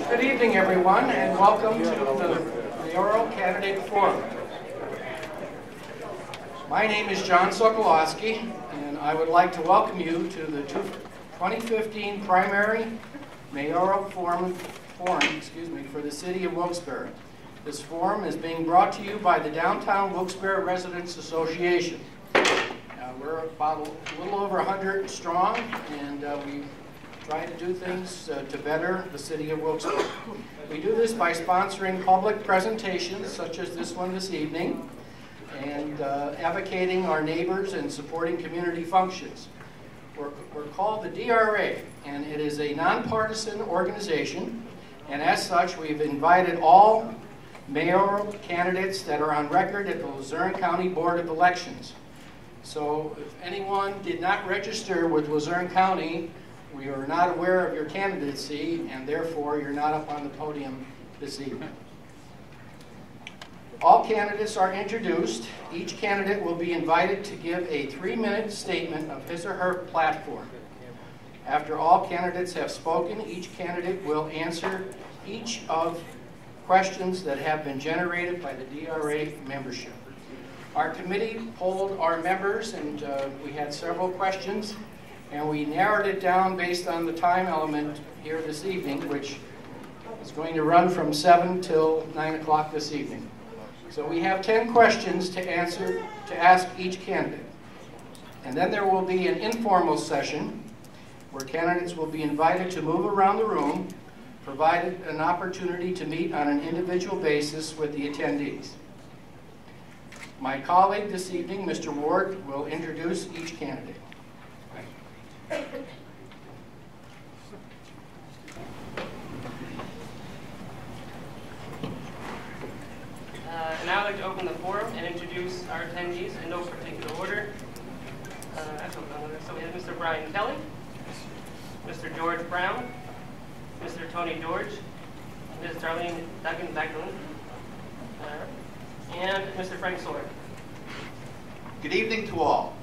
Good evening, everyone, and welcome to the Mayoral Candidate Forum. My name is John Sokolowski, and I would like to welcome you to the 2015 Primary Mayoral Forum for the City of Wilkes-Barre. This forum is being brought to you by the Downtown Wilkes-Barre Residents Association. We're about a little over 100 strong, and we try to do things to better the City of Wilkes-Barre. We do this by sponsoring public presentations, such as this one this evening, and advocating our neighbors and supporting community functions. We're called the DRA, and it is a nonpartisan organization, and as such, we've invited all mayoral candidates that are on record at the Luzerne County Board of Elections. So if anyone did not register with Luzerne County, we are not aware of your candidacy, and therefore you're not up on the podium this evening. All candidates are introduced. Each candidate will be invited to give a 3-minute statement of his or her platform. After all candidates have spoken, each candidate will answer each of questions that have been generated by the DRA membership. Our committee polled our members, and we had several questions, and we narrowed it down based on the time element here this evening, which is going to run from 7 till 9 o'clock this evening. So we have 10 questions to ask each candidate. And then there will be an informal session where candidates will be invited to move around the room, provided an opportunity to meet on an individual basis with the attendees. My colleague this evening, Mr. Ward, will introduce each candidate. Now I'd like to open the forum and introduce our attendees in no particular order. So we have Mr. Brian Kelly, Mr. George Brown, Mr. Tony George, Ms. Darlene Duggan-Becklin, and Mr. Frank Sawyer. Good evening to all.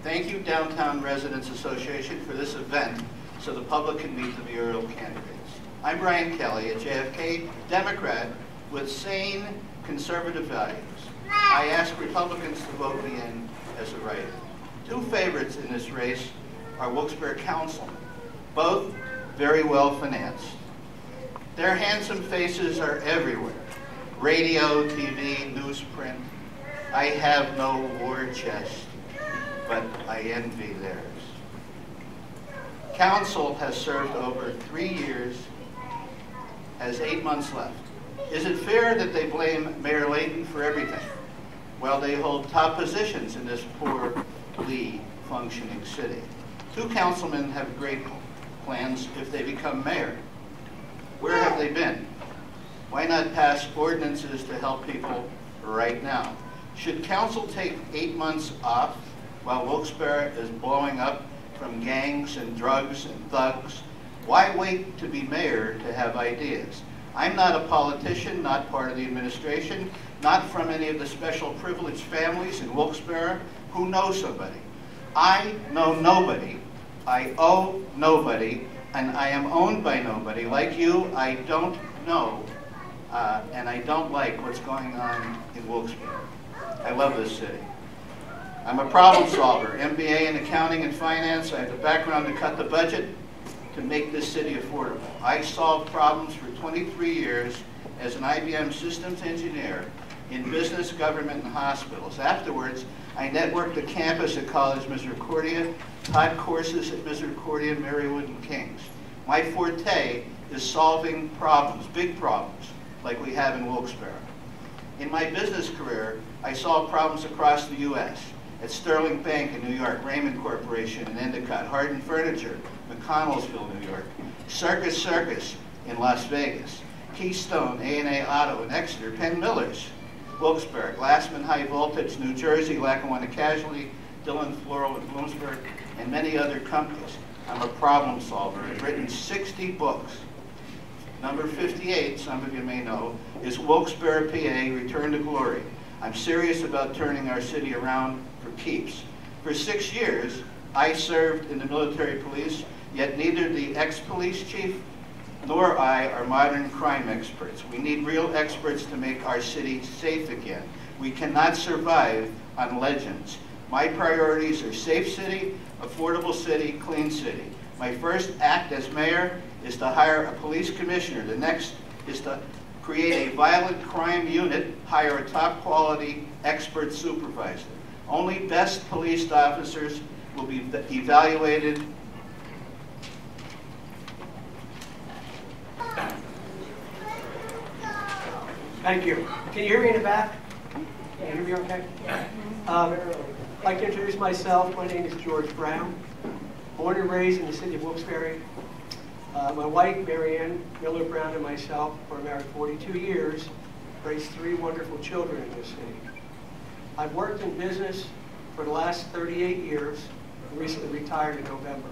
Thank you, Downtown Residents Association, for this event so the public can meet the mayoral candidates. I'm Brian Kelly, a JFK Democrat with sane conservative values. I ask Republicans to vote me in as a writer. Two favorites in this race are Wilkes-Barre councilmen, both very well financed. Their handsome faces are everywhere. Radio, TV, newsprint. I have no war chest, but I envy theirs. Council has served over 3 years, has 8 months left. Is it fair that they blame Mayor Layton for everything? Well, they hold top positions in this poorly functioning city. 2 councilmen have great plans if they become mayor. Where have they been? Why not pass ordinances to help people right now? Should council take 8 months off while Wilkes-Barre is blowing up from gangs and drugs and thugs? Why wait to be mayor to have ideas? I'm not a politician, not part of the administration, not from any of the special privileged families in Wilkes-Barre who know somebody. I know nobody, I owe nobody, and I am owned by nobody. Like you, I don't know, and I don't like what's going on in Wilkes-Barre. I love this city. I'm a problem solver, MBA in accounting and finance. I have the background to cut the budget to make this city affordable. I solved problems for 23 years as an IBM systems engineer in business, government, and hospitals. Afterwards, I networked the campus at College Misericordia, taught courses at Misericordia, Marywood, and Kings. My forte is solving problems, big problems, like we have in Wilkes-Barre. In my business career, I solved problems across the U.S. at Sterling Bank in New York, Raymond Corporation in Endicott, Hardin Furniture, McConnellsville, New York, Circus in Las Vegas, Keystone, A&A Auto in Exeter, Penn Millers, Wilkes-Barre, Glassman High Voltage, New Jersey, Lackawanna Casualty, Dillon Floral in Bloomsburg, and many other companies. I'm a problem solver. I've written 60 books. Number 58, some of you may know, is Wilkes-Barre, PA, Return to Glory. I'm serious about turning our city around for keeps. For 6 years, I served in the military police, yet neither the ex-police chief nor I are modern crime experts. We need real experts to make our city safe again. We cannot survive on legends. My priorities are safe city, affordable city, clean city. My first act as mayor is to hire a police commissioner. The next is to create a violent crime unit, hire a top quality expert supervisor. Only best police officers will be evaluated. Thank you. Can you hear me in the back? Can you hear me okay? I'd like to introduce myself. My name is George Brown. Born and raised in the city of Wilkes-Barre. My wife, Marianne Miller Brown, and myself were married 42 years, raised 3 wonderful children in this city. I've worked in business for the last 38 years and recently retired in November.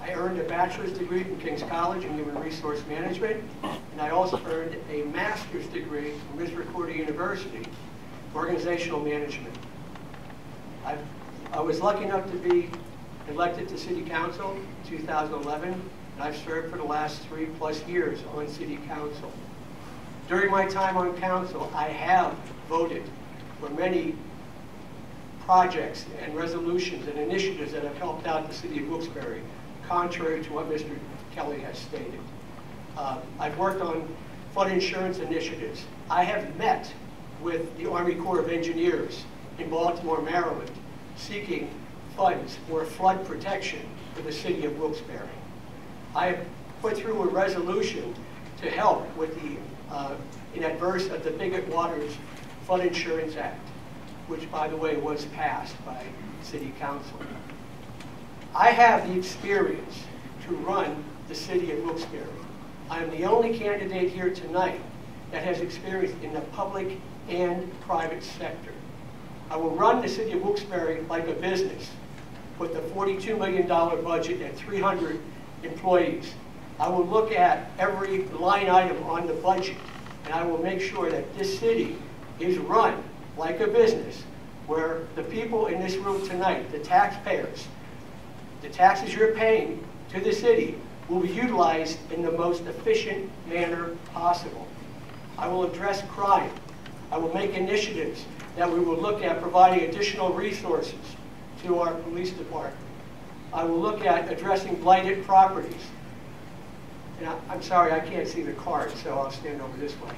I earned a bachelor's degree from King's College in Human Resource Management, and I also earned a master's degree from Misericordia University, Organizational Management. I was lucky enough to be elected to City Council in 2011, and I've served for the last 3+ years on City Council. During my time on Council, I have voted for many projects and resolutions and initiatives that have helped out the City of Wilkes-Barre, contrary to what Mr. Kelly has stated. I've worked on flood insurance initiatives. I have met with the Army Corps of Engineers in Baltimore, Maryland, seeking funds for flood protection for the city of Wilkes-Barre. I have put through a resolution to help with the in adverse of the Bigot Waters Flood Insurance Act, which, by the way, was passed by City Council. I have the experience to run the city of Wilkes-Barre. I am the only candidate here tonight that has experience in the public and private sector. I will run the city of Wilkes-Barre like a business with a $42 million budget and 300 employees. I will look at every line item on the budget, and I will make sure that this city is run like a business where the people in this room tonight, the taxpayers, the taxes you're paying to the city will be utilized in the most efficient manner possible. I will address crime. I will make initiatives that we will look at providing additional resources to our police department. I will look at addressing blighted properties. And I'm sorry, I can't see the card, so I'll stand over this way.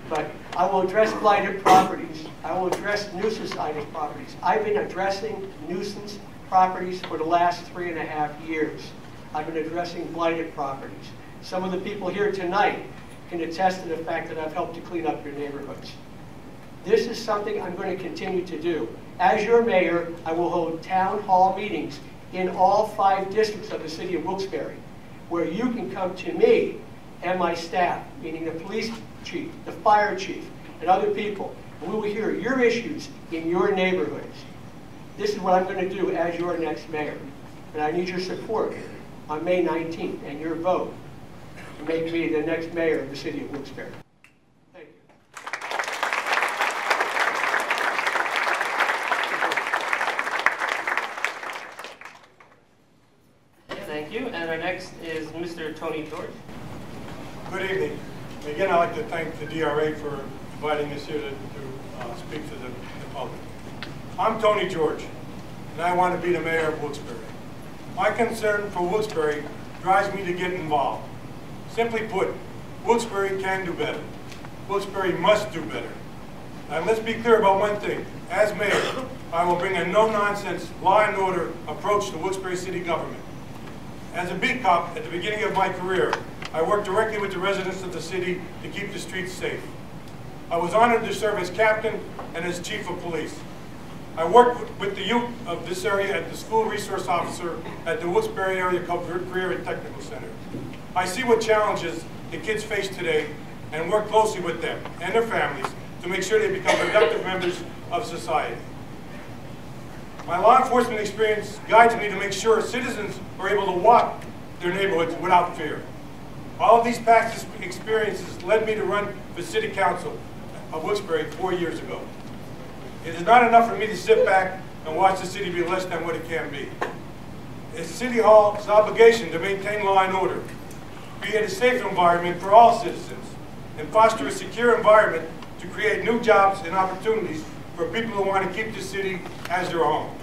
But I will address blighted properties. I will address nuisance item properties. I've been addressing nuisance properties for the last 3.5 years. I've been addressing blighted properties. Some of the people here tonight can attest to the fact that I've helped to clean up your neighborhoods. This is something I'm going to continue to do. As your mayor, I will hold town hall meetings in all 5 districts of the city of Wilkes-Barre, where you can come to me and my staff, meaning the police chief, the fire chief, and other people, and we will hear your issues in your neighborhoods. This is what I'm going to do as your next mayor. And I need your support on May 19th and your vote to make me the next mayor of the city of Wilkes-Barre. Thank you. Thank you. And our next is Mr. Tony George. Good evening. Again, I'd like to thank the DRA for inviting us here to speak to the public. I'm Tony George, and I want to be the mayor of Wilkes-Barre. My concern for Wilkes-Barre drives me to get involved. Simply put, Wilkes-Barre can do better. Wilkes-Barre must do better. And let's be clear about one thing. As mayor, I will bring a no-nonsense, law and order approach to Wilkes-Barre city government. As a beat cop at the beginning of my career, I worked directly with the residents of the city to keep the streets safe. I was honored to serve as captain and as chief of police. I worked with the youth of this area at the school resource officer at the Wilkes-Barre Area Career and Technical Center. I see what challenges the kids face today and work closely with them and their families to make sure they become productive members of society. My law enforcement experience guides me to make sure citizens are able to walk their neighborhoods without fear. All of these past experiences led me to run for City Council of Wilkes-Barre 4 years ago. It is not enough for me to sit back and watch the city be less than what it can be. it's City Hall's obligation to maintain law and order, create a safe environment for all citizens, and foster a secure environment to create new jobs and opportunities for people who want to keep the city as their home.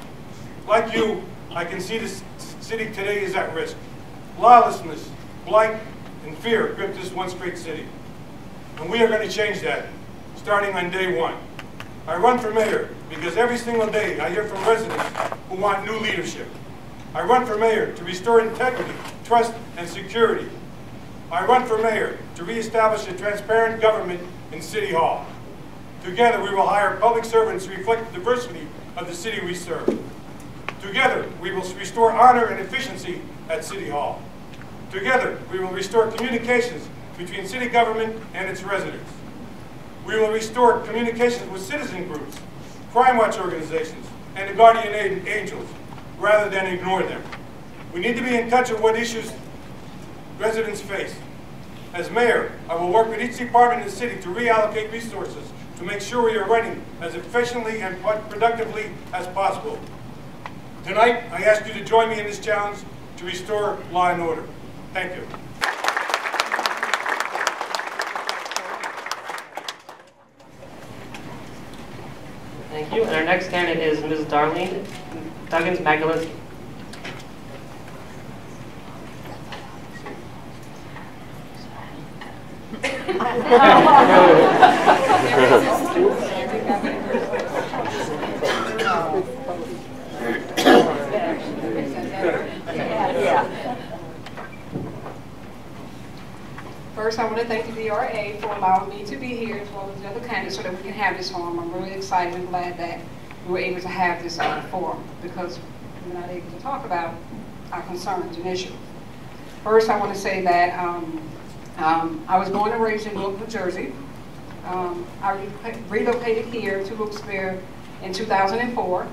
Like you, I can see the city today is at risk. Lawlessness, blight, and fear grip this once great city. And we are going to change that, starting on day one. I run for mayor because every single day I hear from residents who want new leadership. I run for mayor to restore integrity, trust, and security. I run for mayor to reestablish a transparent government in City Hall. Together, we will hire public servants to reflect the diversity of the city we serve. Together, we will restore honor and efficiency at City Hall. Together, we will restore communications between city government and its residents. We will restore communications with citizen groups, crime watch organizations, and the guardian angels, rather than ignore them. We need to be in touch with what issues residents face. As mayor, I will work with each department in the city to reallocate resources to make sure we are running as efficiently and productively as possible. Tonight, I ask you to join me in this challenge to restore law and order. Thank you. Thank you. And our next candidate is Ms. Darlene Duggins-Magdalensky. First, I want to thank the DRA for allowing me to be here as well as the other candidates so that we can have this forum. I'm really excited and glad that we were able to have this forum because we're not able to talk about our concerns and issues. First, I want to say that I was born and raised in Wilkes, New Jersey. I relocated here to Wilkes-Barre in 2004.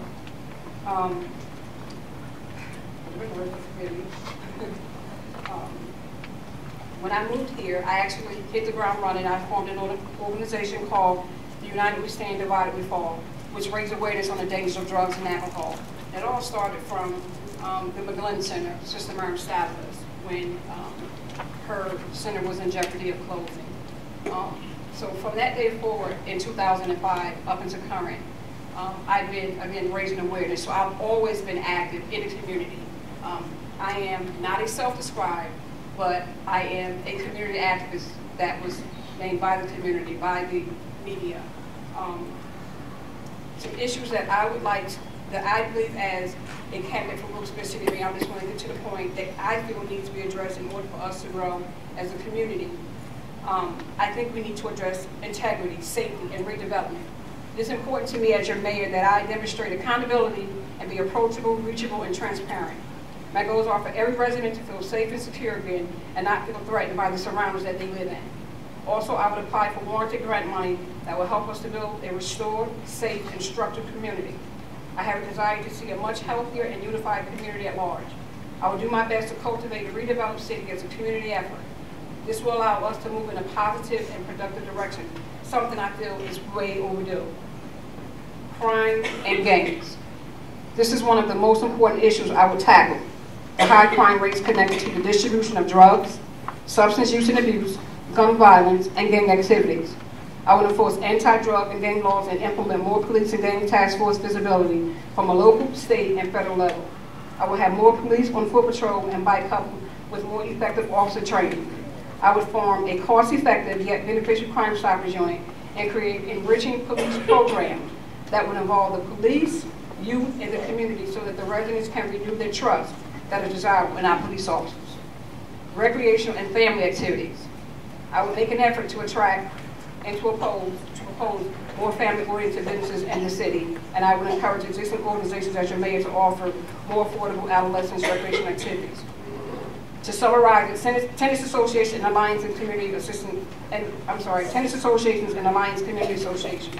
When I moved here, I actually hit the ground running. I formed an organization called the United We Stand, Divided We Fall, which raised awareness on the dangers of drugs and alcohol. It all started from the McGlynn Center, Sister Mary Stadler's, when her center was in jeopardy of closing. So from that day forward, in 2005, up into current, I've been raising awareness. So I've always been active in the community. I am not a self-described, but I am a community activist that was named by the community, by the media. Some issues that I would like, that I believe as a candidate for Wilkes-Barre City, I'm just going to get to the point that I feel needs to be addressed in order for us to grow as a community. I think we need to address integrity, safety, and redevelopment. It's important to me as your mayor that I demonstrate accountability and be approachable, reachable, and transparent. My goals are for every resident to feel safe and secure again and not feel threatened by the surroundings that they live in. Also, I would apply for warranted grant money that will help us to build a restored, safe, and structured community. I have a desire to see a much healthier and unified community at large. I will do my best to cultivate a redeveloped city as a community effort. This will allow us to move in a positive and productive direction, something I feel is way overdue. Crime and gangs. This is one of the most important issues I will tackle. The high crime rates connected to the distribution of drugs, substance use and abuse, gun violence, and gang activities. I will enforce anti-drug and gang laws and implement more police and gang task force visibility from a local, state, and federal level. I will have more police on foot patrol and bike coupled with more effective officer training. I would form a cost-effective yet beneficial Crime Stoppers unit and create enriching police programs that would involve the police, youth, and the community so that the residents can renew their trust that is desirable in our police officers. Recreational and family activities. I would make an effort to attract and to oppose more family-oriented businesses in the city, and I would encourage existing organizations as your mayor to offer more affordable adolescent recreational activities. To summarize, tennis association and Alliance and Community Assistance, tennis associations and Alliance Community Association.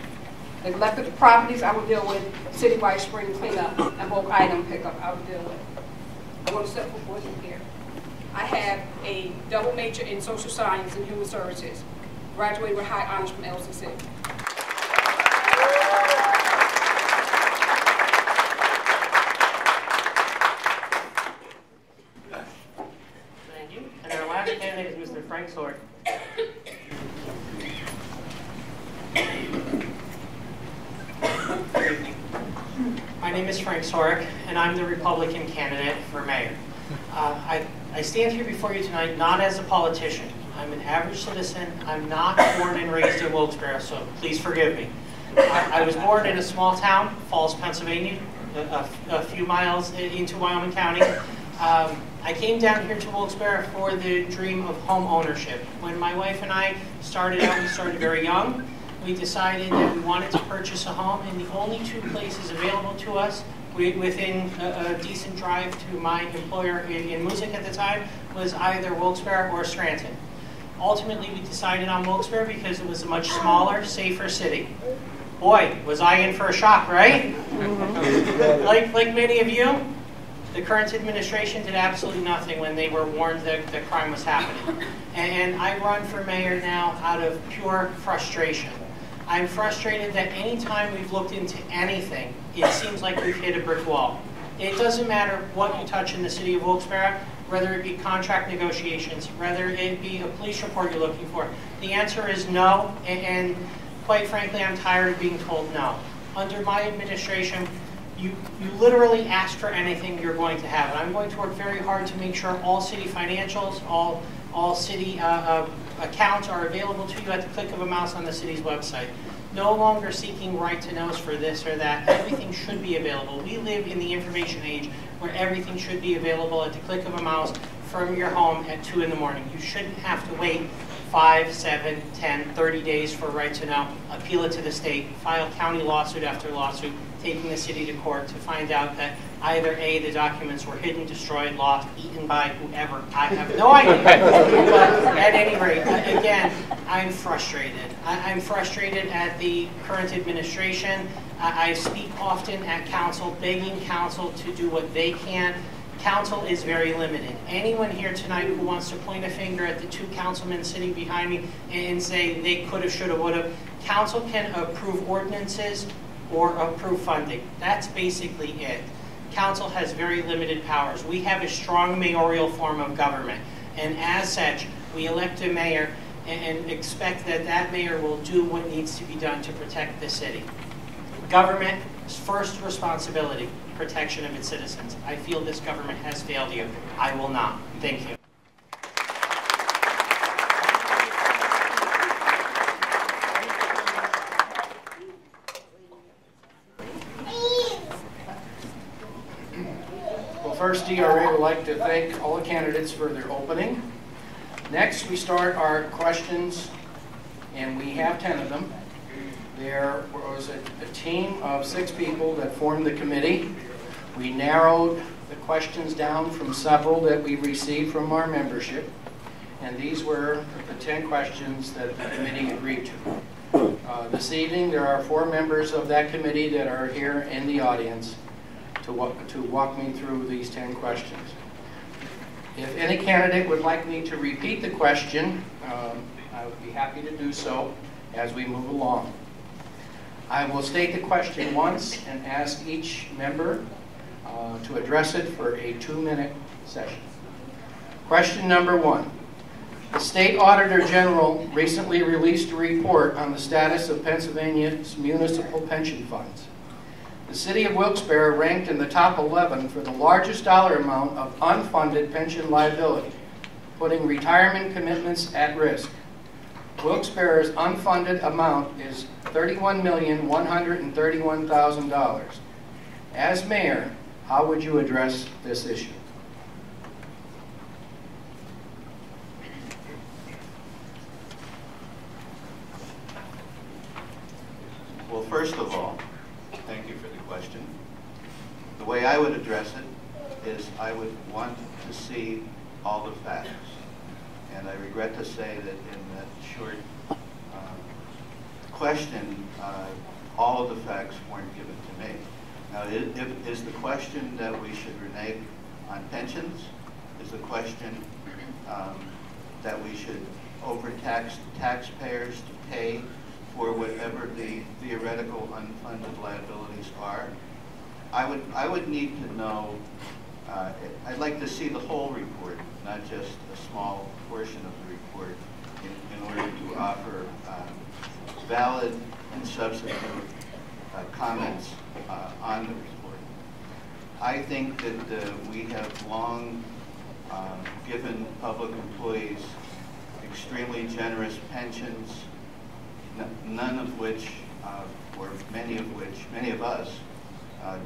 Neglected properties I will deal with, citywide spring cleanup, and bulk item pickup I will deal with. I want to step forward here. I have a double major in social science and human services. Graduated with high honors from LCC. next candidate is Mr. Frank Sork. My name is Frank Sork, and I'm the Republican candidate for mayor. I stand here before you tonight not as a politician. I'm an average citizen. I'm not born and raised in Wilkes-Barre, so please forgive me. I was born in a small town, Falls, Pennsylvania, a few miles into Wyoming County. I came down here to Wilkes-Barre for the dream of home ownership. When my wife and I started out, we started very young. We decided that we wanted to purchase a home, and the only two places available to us within a decent drive to my employer in Moosic at the time was either Wilkes-Barre or Scranton. Ultimately, we decided on Wilkes-Barre because it was a much smaller, safer city. Boy, was I in for a shock, right? Like many of you, the current administration did absolutely nothing when they were warned that crime was happening. And I run for mayor now out of pure frustration. I'm frustrated that any time we've looked into anything, it seems like we've hit a brick wall. It doesn't matter what you touch in the city of Wilkes-Barre, whether it be contract negotiations, whether it be a police report you're looking for. The answer is no, and quite frankly, I'm tired of being told no. Under my administration, you literally ask for anything, you're going to have it. I'm going to work very hard to make sure all city financials, all city accounts are available to you at the click of a mouse on the city's website. No longer seeking right to knows for this or that. Everything should be available. We live in the information age where everything should be available at the click of a mouse from your home at 2 in the morning. You shouldn't have to wait 5, 7, 10, 30 days for right to know, appeal it to the state, file county lawsuit after lawsuit, taking the city to court to find out that either A, the documents were hidden, destroyed, lost, eaten by whoever. I have no idea. But at any rate, again, I'm frustrated. I'm frustrated at the current administration. I speak often at council, begging council to do what they can. Council is very limited. Anyone here tonight who wants to point a finger at the 2 councilmen sitting behind me and say they could have, should have, would have, council can approve ordinances or approve funding. That's basically it. Council has very limited powers. We have a strong mayoral form of government, and as such, we elect a mayor and expect that that mayor will do what needs to be done to protect the city. Government's first responsibility, protection of its citizens. I feel this government has failed you. I will not. Thank you. Well, first, DRA would like to thank all the candidates for their opening. Next, we start our questions, and we have 10 of them. There was a team of 6 people that formed the committee. We narrowed the questions down from several that we received from our membership, and these were the 10 questions that the committee agreed to. This evening, there are 4 members of that committee that are here in the audience to walk me through these 10 questions. If any candidate would like me to repeat the question, I would be happy to do so as we move along. I will state the question once and ask each member to address it for a 2-minute session. Question number 1. The State Auditor General recently released a report on the status of Pennsylvania's municipal pension funds. The city of Wilkes-Barre ranked in the top 11 for the largest dollar amount of unfunded pension liability, putting retirement commitments at risk. Wilkes-Barre's unfunded amount is $31,131,000. As mayor, how would you address this issue? Well, first of all, thank you for the question. The way I would address it is I would want to see all the facts. And I regret to say that in that short question, all of the facts weren't given to me. Now, is the question that we should renege on pensions? Is the question that we should overtax taxpayers to pay for whatever the theoretical unfunded liabilities are? I would need to know, I'd like to see the whole report, not just a small portion of the report in order to offer valid and substantive comments on the report. I think that we have long given public employees extremely generous pensions, none of which, or many of us,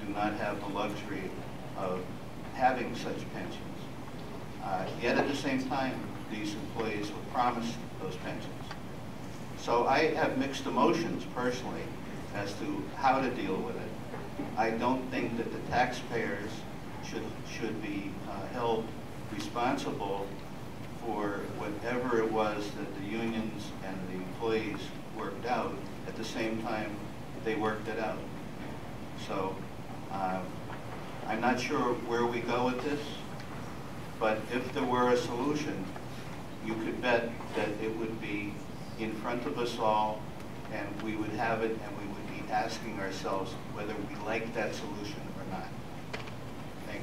do not have the luxury of having such pensions. Yet at the same time, these employees were promised those pensions. So I have mixed emotions personally as to how to deal with it. I don't think that the taxpayers should be held responsible for whatever it was that the unions and the employees worked out at the same time they worked it out. So I'm not sure where we go with this, but if there were a solution, you could bet that it would be in front of us all, and we would have it, and we would be asking ourselves whether we like that solution or not. Thank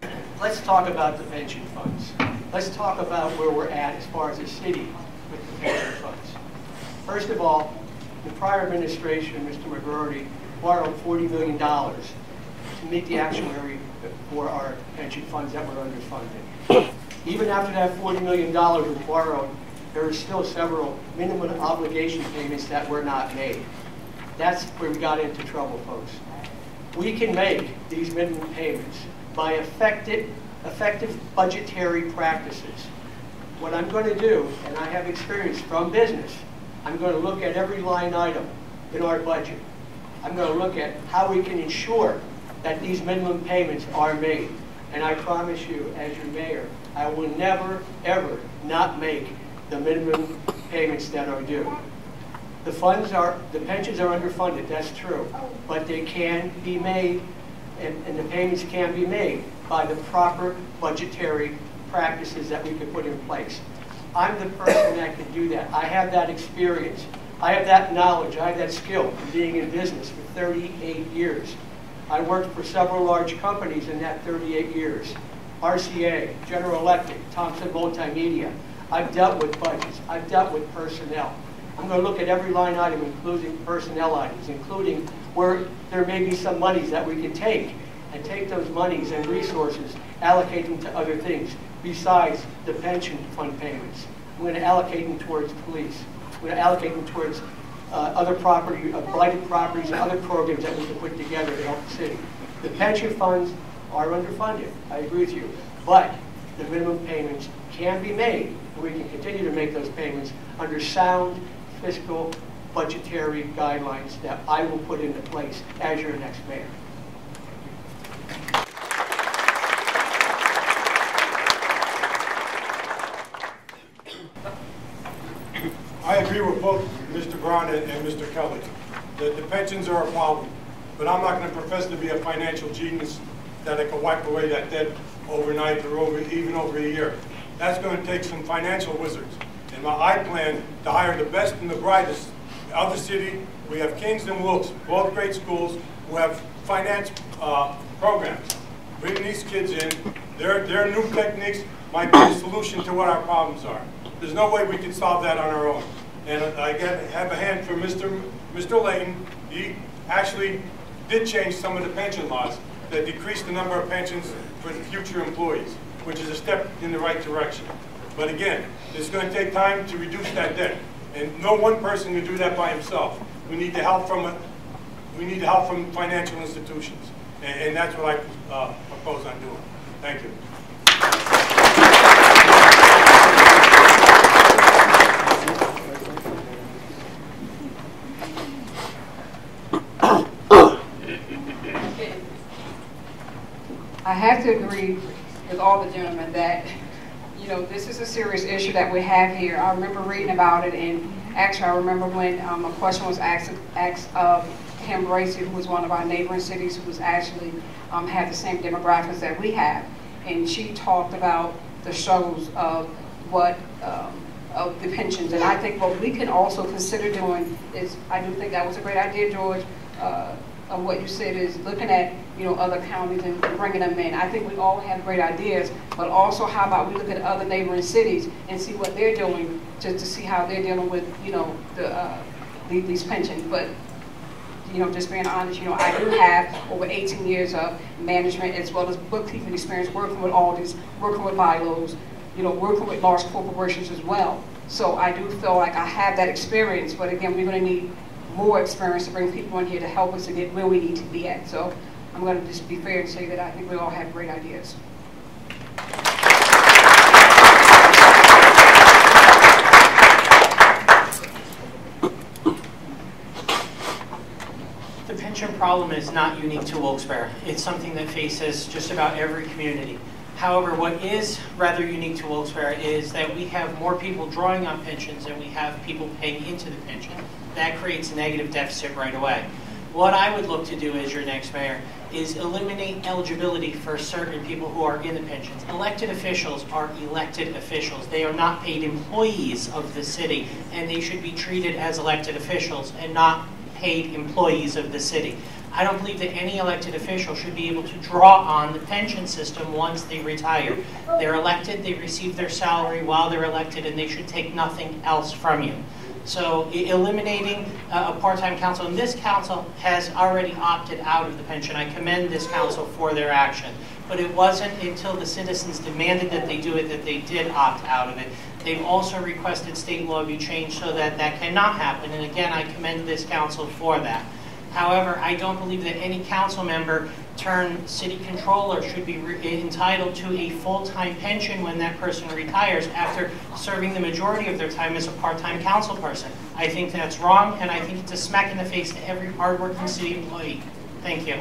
you. Let's talk about the pension funds. Let's talk about where we're at as far as a city with the pension funds. First of all, the prior administration, Mr. McGrory, borrowed $40 million to meet the actuary for our pension funds that were underfunded. Even after that $40 million was borrowed, there are still several minimum obligation payments that were not made. That's where we got into trouble, folks. We can make these minimum payments by effective budgetary practices. What I'm going to do, and I have experience from business, I'm going to look at every line item in our budget. I'm going to look at how we can ensure that these minimum payments are made. And I promise you, as your mayor, I will never, ever not make the minimum payments that are due. The pensions are underfunded, that's true, but they can be made, and the payments can be made by the proper budgetary practices that we can put in place. I'm the person that can do that. I have that experience. I have that knowledge. I have that skill from being in business for 38 years. I worked for several large companies in that 38 years. RCA, General Electric, Thompson Multimedia. I've dealt with budgets. I've dealt with personnel. I'm going to look at every line item, including personnel items, including where there may be some monies that we can take, and take those monies and resources, allocate them to other things besides the pension fund payments. I'm going to allocate them towards police. I'm going to allocate them towards other property, blighted properties, and other programs that we can put together to help the city. The pension funds are underfunded. I agree with you. But the minimum payments can be made, and we can continue to make those payments under sound fiscal budgetary guidelines that I will put into place as your next mayor. I agree with both Mr. Brown and Mr. Kelly that the pensions are a problem, but I'm not going to profess to be a financial genius that I can wipe away that debt overnight or even over a year. That's going to take some financial wizards. And I plan to hire the best and the brightest of the city. We have Kings and Wilkes, both great schools, who have finance programs. Bring these kids in. Their new techniques might be the solution to what our problems are. There's no way we can solve that on our own. And I have a hand for Mr. Layton. He actually did change some of the pension laws that decreased the number of pensions for the future employees, which is a step in the right direction. But again, it's going to take time to reduce that debt. And no one person can do that by himself. We need the help from financial institutions. And that's what I propose on doing. Thank you. I have to agree with all the gentlemen that, you know, this is a serious issue that we have here. I remember reading about it, and actually I remember when a question was asked of Kim Bracey, who was one of our neighboring cities, who was actually had the same demographics that we have, and she talked about the struggles of of the pensions. And I think what we can also consider doing is, I do think that was a great idea, George, of what you said is looking at, other counties and bringing them in. I think we all have great ideas, but also how about we look at other neighboring cities and see what they're doing to see how they're dealing with, these pensions. But, just being honest, I do have over 18 years of management as well as bookkeeping experience, working with audits, working with bylaws, working with large corporations as well. So I do feel like I have that experience, but again, we're going to need more experience to bring people in here to help us to get where we need to be at. So I'm going to just be fair and say that I think we all have great ideas. The pension problem is not unique to Wilkes-Barre. It's something that faces just about every community. However, what is rather unique to Wilkes-Barre is that we have more people drawing on pensions than we have people paying into the pension. That creates a negative deficit right away. What I would look to do as your next mayor is eliminate eligibility for certain people who are in the pensions. Elected officials are elected officials. They are not paid employees of the city, and they should be treated as elected officials and not paid employees of the city. I don't believe that any elected official should be able to draw on the pension system once they retire. They're elected, they receive their salary while they're elected, and they should take nothing else from you. So eliminating a part-time council, and this council has already opted out of the pension. I commend this council for their action. But it wasn't until the citizens demanded that they do it that they did opt out of it. They've also requested state law be changed so that that cannot happen. And again, I commend this council for that. However, I don't believe that any council member turned city controller should be entitled to a full-time pension when that person retires after serving the majority of their time as a part-time council person. I think that's wrong, and I think it's a smack in the face to every hard-working city employee. Thank you.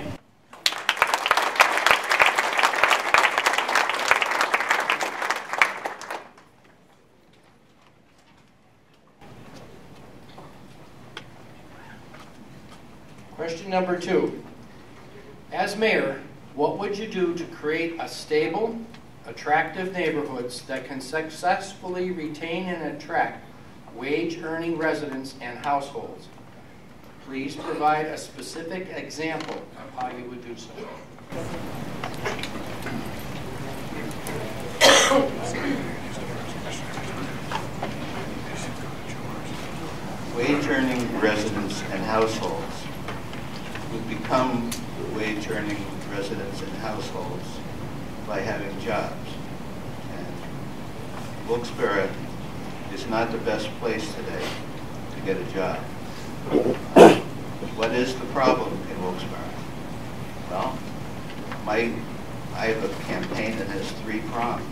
Question number 2. As mayor, what would you do to create a stable, attractive neighborhoods that can successfully retain and attract wage-earning residents and households? Please provide a specific example of how you would do so. Wage-earning residents and households would become wage-earning residents and households by having jobs. And Wilkes-Barre is not the best place today to get a job. What is the problem in Wilkes-Barre? Well, I have a campaign that has 3 prongs: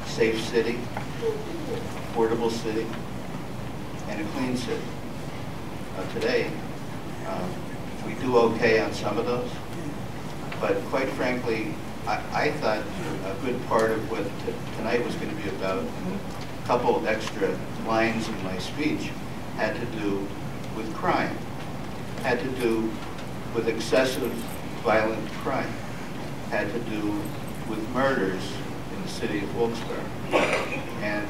safe city, affordable city, and a clean city. Today, we do okay on some of those, but quite frankly, I thought a good part of what tonight was going to be about, a couple of extra lines in my speech, had to do with crime, had to do with excessive violent crime, had to do with murders in the city of Wilkes-Barre. And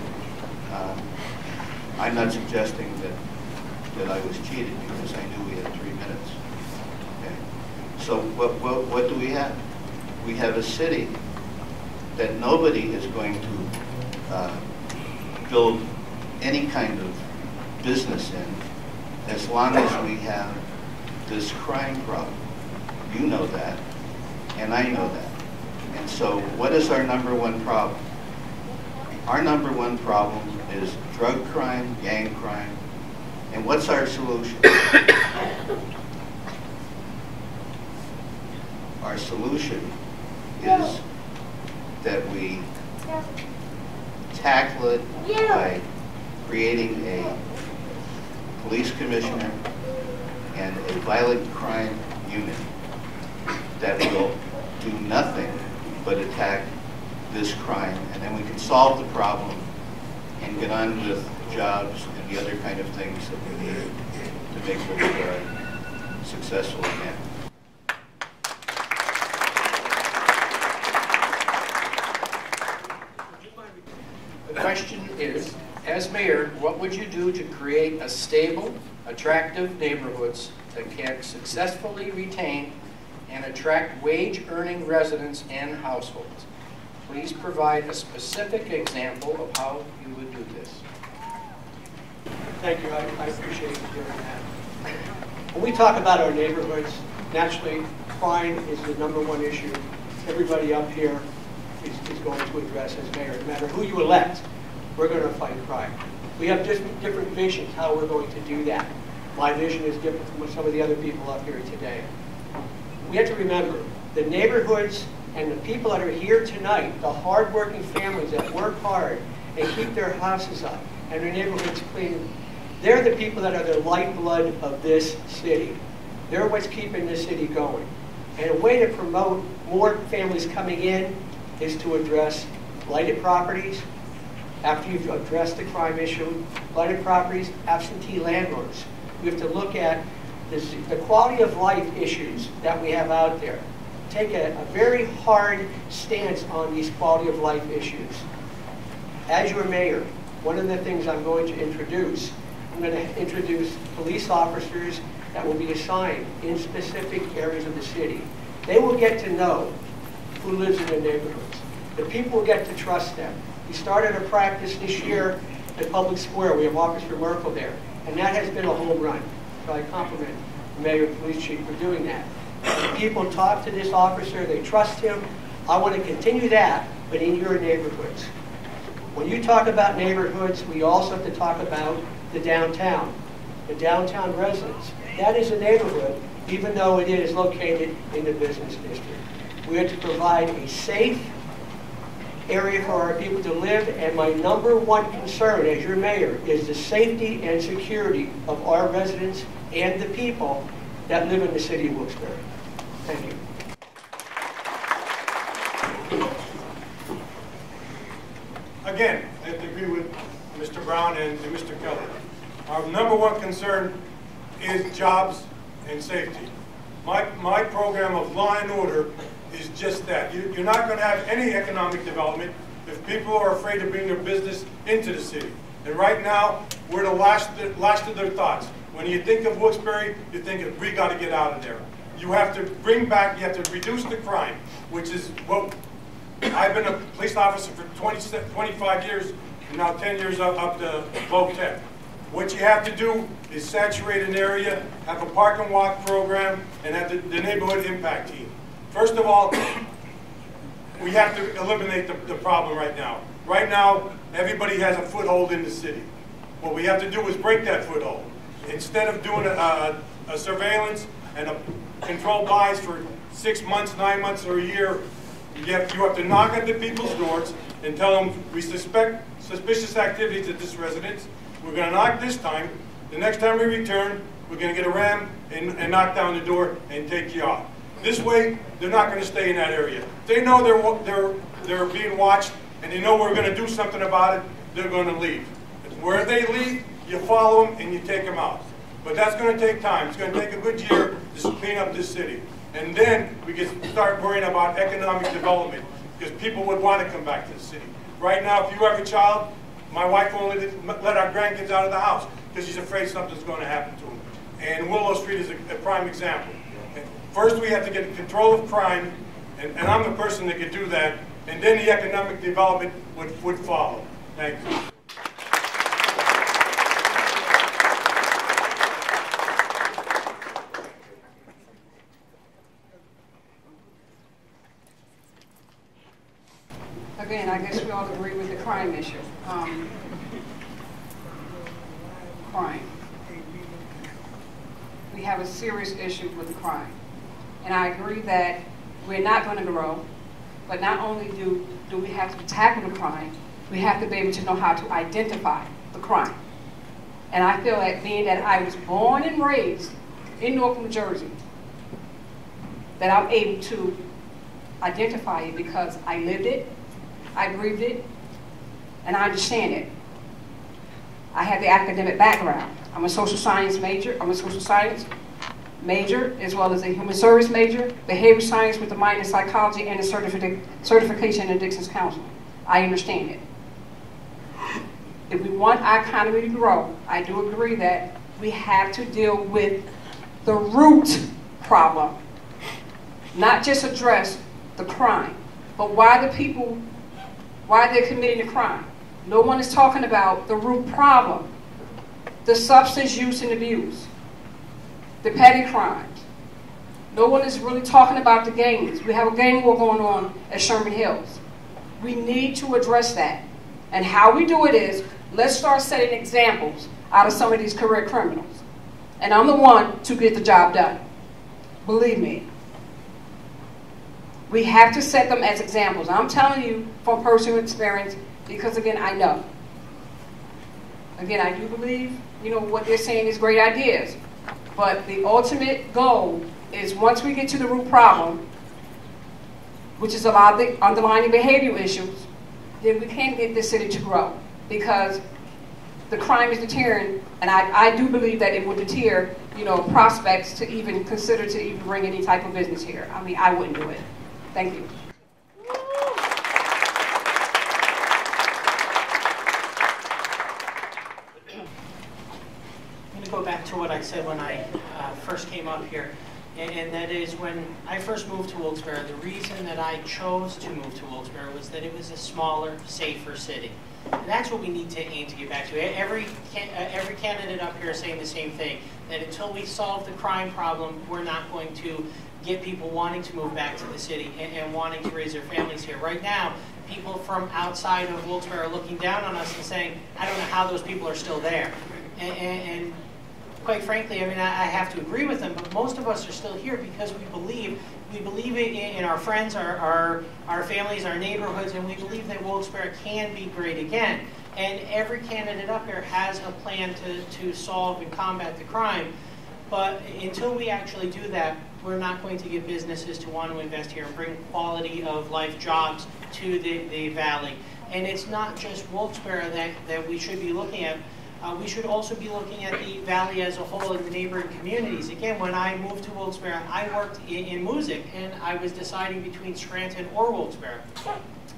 I'm not suggesting that I was cheated because I knew we had 3 minutes. Okay. So what do we have? We have a city that nobody is going to build any kind of business in as long as we have this crime problem. You know that, and I know that. And so what is our #1 problem? Our #1 problem is drug crime, gang crime. And what's our solution? Our solution is that we tackle it by creating a police commissioner and a violent crime unit that will do nothing but attack this crime, and then we can solve the problem and get on with jobs and the other kind of things that we need to make Wilkes-Barre successful again. The question is, as mayor, what would you do to create a stable, attractive neighborhoods that can successfully retain and attract wage-earning residents and households. Please provide a specific example of how you would do this. Thank you. I appreciate you doing that. When we talk about our neighborhoods, naturally, crime is the #1 issue everybody up here is going to address as mayor. No matter who you elect, we're going to fight crime. We have different visions how we're going to do that. My vision is different from some of the other people up here today. We have to remember the neighborhoods and the people that are here tonight, the hard-working families that work hard and keep their houses up and their neighborhoods clean, they're the people that are the lifeblood of this city. They're what's keeping this city going. And a way to promote more families coming in is to address blighted properties. After you've addressed the crime issue, blighted properties, absentee landlords. We have to look at the quality of life issues that we have out there. Take a very hard stance on these quality of life issues. As your mayor, one of the things I'm going to introduce, I'm going to introduce police officers that will be assigned in specific areas of the city. They will get to know who lives in their neighborhoods. The people will get to trust them. We started a practice this year at Public Square. We have Officer Merkel there. And that has been a home run. So I compliment the mayor and police chief for doing that. People talk to this officer. They trust him. I want to continue that, but in your neighborhoods. When you talk about neighborhoods, we also have to talk about the downtown residents. That is a neighborhood, even though it is located in the business district. We have to provide a safe area for our people to live, and my #1 concern as your mayor is the safety and security of our residents and the people that live in the city of Wilkes-Barre. Thank you. Again, I have to agree with Mr. Brown and Mr. Kelly. Our #1 concern is jobs and safety. My program of law and order is just that. You're not going to have any economic development if people are afraid to bring their business into the city. And right now, we're the last of their thoughts. When you think of Wilkes-Barre, you think of, we got to get out of there. You have to bring back, you have to reduce the crime, which is what I've been a police officer for 25 years, and now 10 years up to VOTEC. What you have to do is saturate an area, have a park and walk program, and have the neighborhood impact team. First of all, we have to eliminate the problem right now. Right now, everybody has a foothold in the city. What we have to do is break that foothold. Instead of doing a surveillance and a controlled buys for 6 months, 9 months, or a year, you have to knock at the people's doors and tell them we suspect suspicious activities at this residence. We're going to knock this time. The next time we return, we're going to get a ram and knock down the door and take you off. This way, they're not going to stay in that area. If they know they're being watched and they know we're going to do something about it, they're going to leave. Where they leave, you follow them and you take them out. But that's going to take time. It's going to take a good year to clean up this city. And then we can start worrying about economic development because people would want to come back to the city. Right now, if you have a child, my wife won't let our grandkids out of the house because she's afraid something's going to happen to them. And Willow Street is a prime example. First, we have to get control of crime, and I'm the person that could do that, and then the economic development would follow. Thank you. Again, I guess we all agree with the crime issue. Crime. We have a serious issue with crime. And I agree that we're not going to grow, but not only do we have to tackle the crime, we have to be able to know how to identify the crime. And I feel that being that I was born and raised in North New Jersey, that I'm able to identify it because I lived it, I breathed it, and I understand it. I have the academic background. I'm a social science major. I'm a social science major, as well as a human service major, behavioral science with a minor in psychology, and a certification in Dixon's counseling. I understand it. If we want our economy to grow, I do agree that we have to deal with the root problem, not just address the crime, but why they're committing the crime. No one is talking about the root problem, the substance use and abuse, the petty crimes. No one is really talking about the gangs. We have a gang war going on at Sherman Hills. We need to address that. And how we do it is, let's start setting examples out of some of these career criminals. And I'm the one to get the job done. Believe me. We have to set them as examples. I'm telling you from personal experience because, again, I know. Again, I do believe, what they're saying is great ideas. But the ultimate goal is once we get to the root problem, which is a lot of the underlying behavioral issues, then we can get this city to grow. Because the crime is deterring, and I do believe that it would deter, prospects to even consider to even bring any type of business here. I mean, I wouldn't do it. Thank you. I'm going to go back to what I said when I first came up here, and that is when I first moved to Wilkes-Barre, the reason that I chose to move to Wilkes-Barre was that it was a smaller, safer city. And that's what we need to aim to get back to. Every candidate up here is saying the same thing, that until we solve the crime problem, we're not going to get people wanting to move back to the city and wanting to raise their families here. Right now, people from outside of Wilkes-Barre are looking down on us and saying, I don't know how those people are still there. And quite frankly, I mean, I have to agree with them, but most of us are still here because we believe in our friends, our families, our neighborhoods, and we believe that Wilkes-Barre can be great again. And every candidate up here has a plan to solve and combat the crime. But until we actually do that, we're not going to get businesses to want to invest here and bring quality of life jobs to the valley. And it's not just Wilkes-Barre that we should be looking at. We should also be looking at the valley as a whole and the neighboring communities. Again, when I moved to Wilkes-Barre, I worked in music, and I was deciding between Scranton or Wilkes-Barre.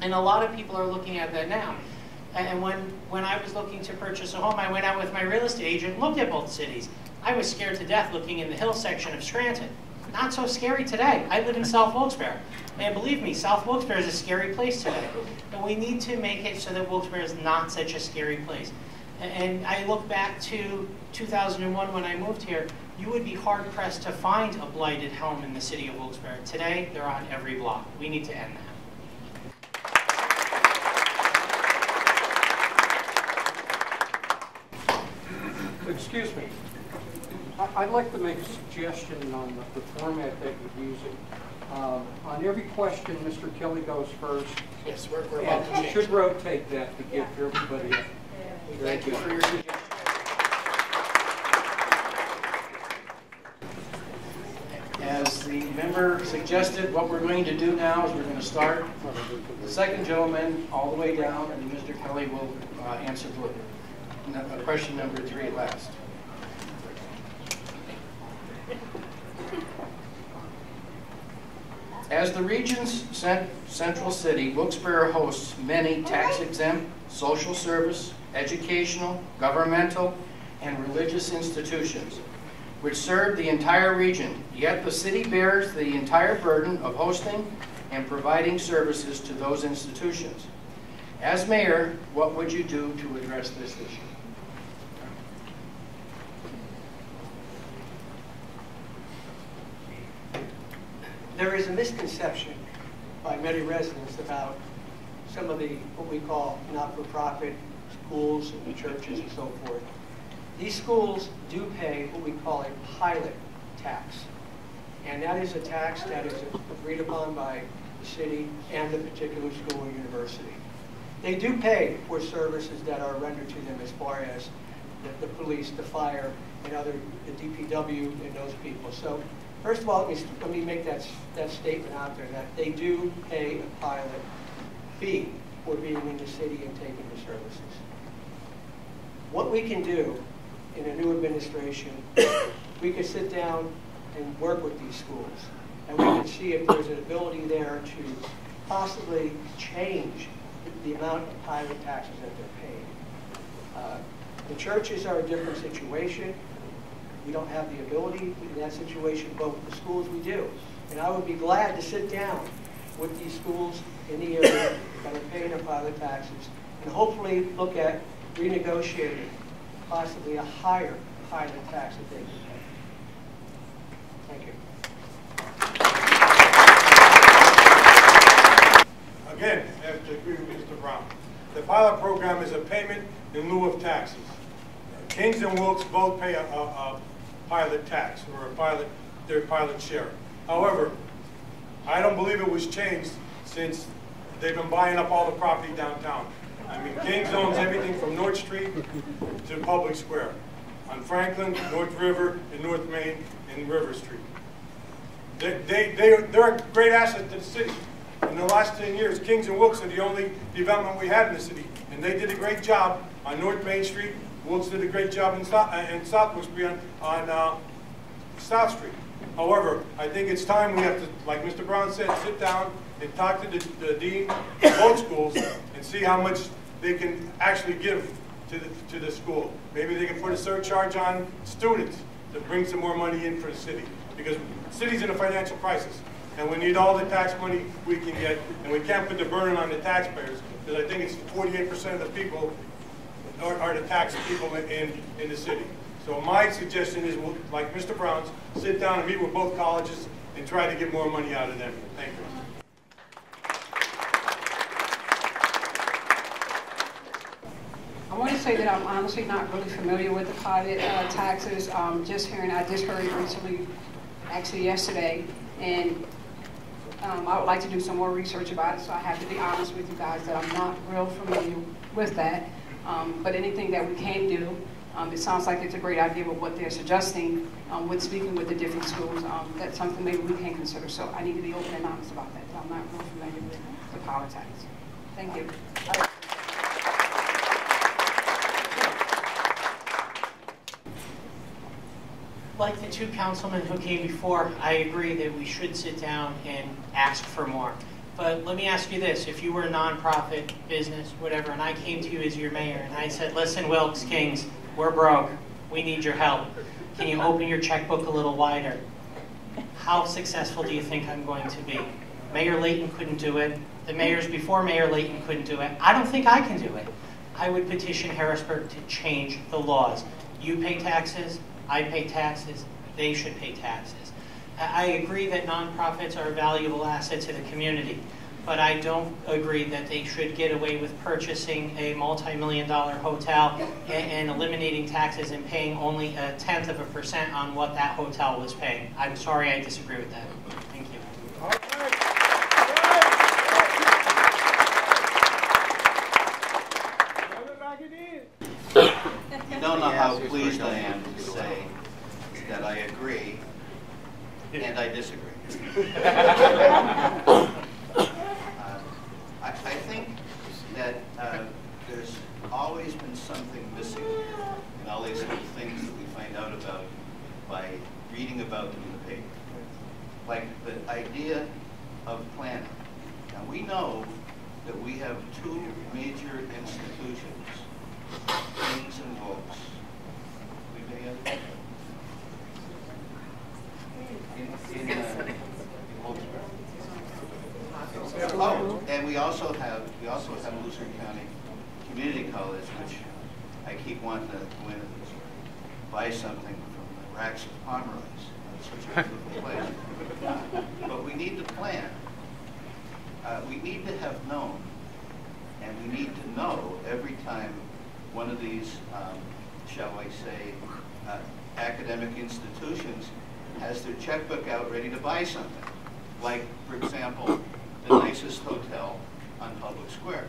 And a lot of people are looking at that now. And when I was looking to purchase a home, I went out with my real estate agent and looked at both cities. I was scared to death looking in the hill section of Scranton. Not so scary today. I live in South Wilkes-Barre. And believe me, South Wilkes-Barre is a scary place today. And we need to make it so that Wilkes-Barre is not such a scary place. And I look back to 2001 when I moved here, you would be hard-pressed to find a blighted home in the city of Wilkes-Barre. Today, they're on every block. We need to end that. Excuse me. I'd like to make a suggestion on the format that you're using. On every question, Mr. Kelly goes first. Yes, we're about to And you change. should rotate that to give everybody a... Thank you for your suggestion. As the member suggested, what we're going to do now is we're going to start the second gentleman all the way down, and Mr. Kelly will answer question number 3 last. As the region's central city, Wilkes-Barre hosts many tax-exempt, social service, educational, governmental, and religious institutions, which serve the entire region. Yet the city bears the entire burden of hosting and providing services to those institutions. As mayor, what would you do to address this issue? There is a misconception by many residents about some of the, what we call not-for-profit schools and churches and so forth. These schools do pay what we call a pilot tax. And that is a tax that is agreed upon by the city and the particular school or university. They do pay for services that are rendered to them as far as the police, the fire, and the DPW and those people. So first of all, let me make that statement out there that they do pay a pilot fee for being in the city and taking the services. What we can do in a new administration, we can sit down and work with these schools, and we can see if there's an ability there to possibly change the amount of pilot taxes that they're paying. The churches are a different situation. We don't have the ability in that situation, but with the schools we do. And I would be glad to sit down with these schools in the area that are paying their pilot taxes and hopefully look at renegotiating possibly a higher pilot tax that they can pay. Thank you. Again, I have to agree with Mr. Brown. The pilot program is a payment in lieu of taxes. Kings and Wilkes both pay a pilot tax or their pilot share. However, I don't believe it was changed since they've been buying up all the property downtown. I mean, Kings owns everything from North Street to Public Square, on Franklin, North River, and North Main, and River Street. They're a great asset to the city. In the last 10 years, Kings and Wilkes are the only development we had in the city, and they did a great job on North Main Street. Wilkes did a great job in South Wilkes-Barre on South Street. However, I think it's time we have to, like Mr. Brown said, sit down and talk to the dean of both schools and see how much they can actually give to the school. Maybe they can put a surcharge on students to bring some more money in for the city, because the city's in a financial crisis, and we need all the tax money we can get, and we can't put the burden on the taxpayers, because I think it's 48% of the people are the tax people in the city. So my suggestion is, like Mr. Brown's, sit down and meet with both colleges and try to get more money out of them. Thank you. I want to say that I'm honestly not really familiar with the pilot taxes. I just heard recently, actually yesterday, and I would like to do some more research about it, so I have to be honest with you guys that I'm not real familiar with that. But anything that we can do, it sounds like it's a great idea with what they're suggesting with speaking with the different schools. That's something maybe we can consider. So I need to be open and honest about that. I'm not real familiar with the power tax. Thank you. Like the two councilmen who came before, I agree that we should sit down and ask for more. But let me ask you this, if you were a nonprofit business, whatever, and I came to you as your mayor and I said, listen, Wilkes, Kings, we're broke, we need your help. Can you open your checkbook a little wider? How successful do you think I'm going to be? Mayor Layton couldn't do it. The mayors before Mayor Layton couldn't do it. I don't think I can do it. I would petition Harrisburg to change the laws. You pay taxes, I pay taxes, they should pay taxes. I agree that nonprofits are a valuable asset to the community, but I don't agree that they should get away with purchasing a multi-million-dollar hotel and eliminating taxes and paying only 0.1% on what that hotel was paying. I'm sorry, I disagree with that. Thank you. You don't know how pleased I am to say that I agree and I disagree. I think that there's always been something missing here in all these little things that we find out about by reading about them in the paper. Like the idea of planning. Now we know that we have two major institutions, Kings and Wilkes. In Wilkes-Barre. Oh, and we also have Lucerne County Community College, which I keep wanting to go in and buy something from the racks of Pomeroy's. It's such a beautiful place. But we need to plan. We need to have known, and we need to know every time one of these, shall I say, academic institutions has their checkbook out ready to buy something. Like, for example, the nicest hotel on Public Square.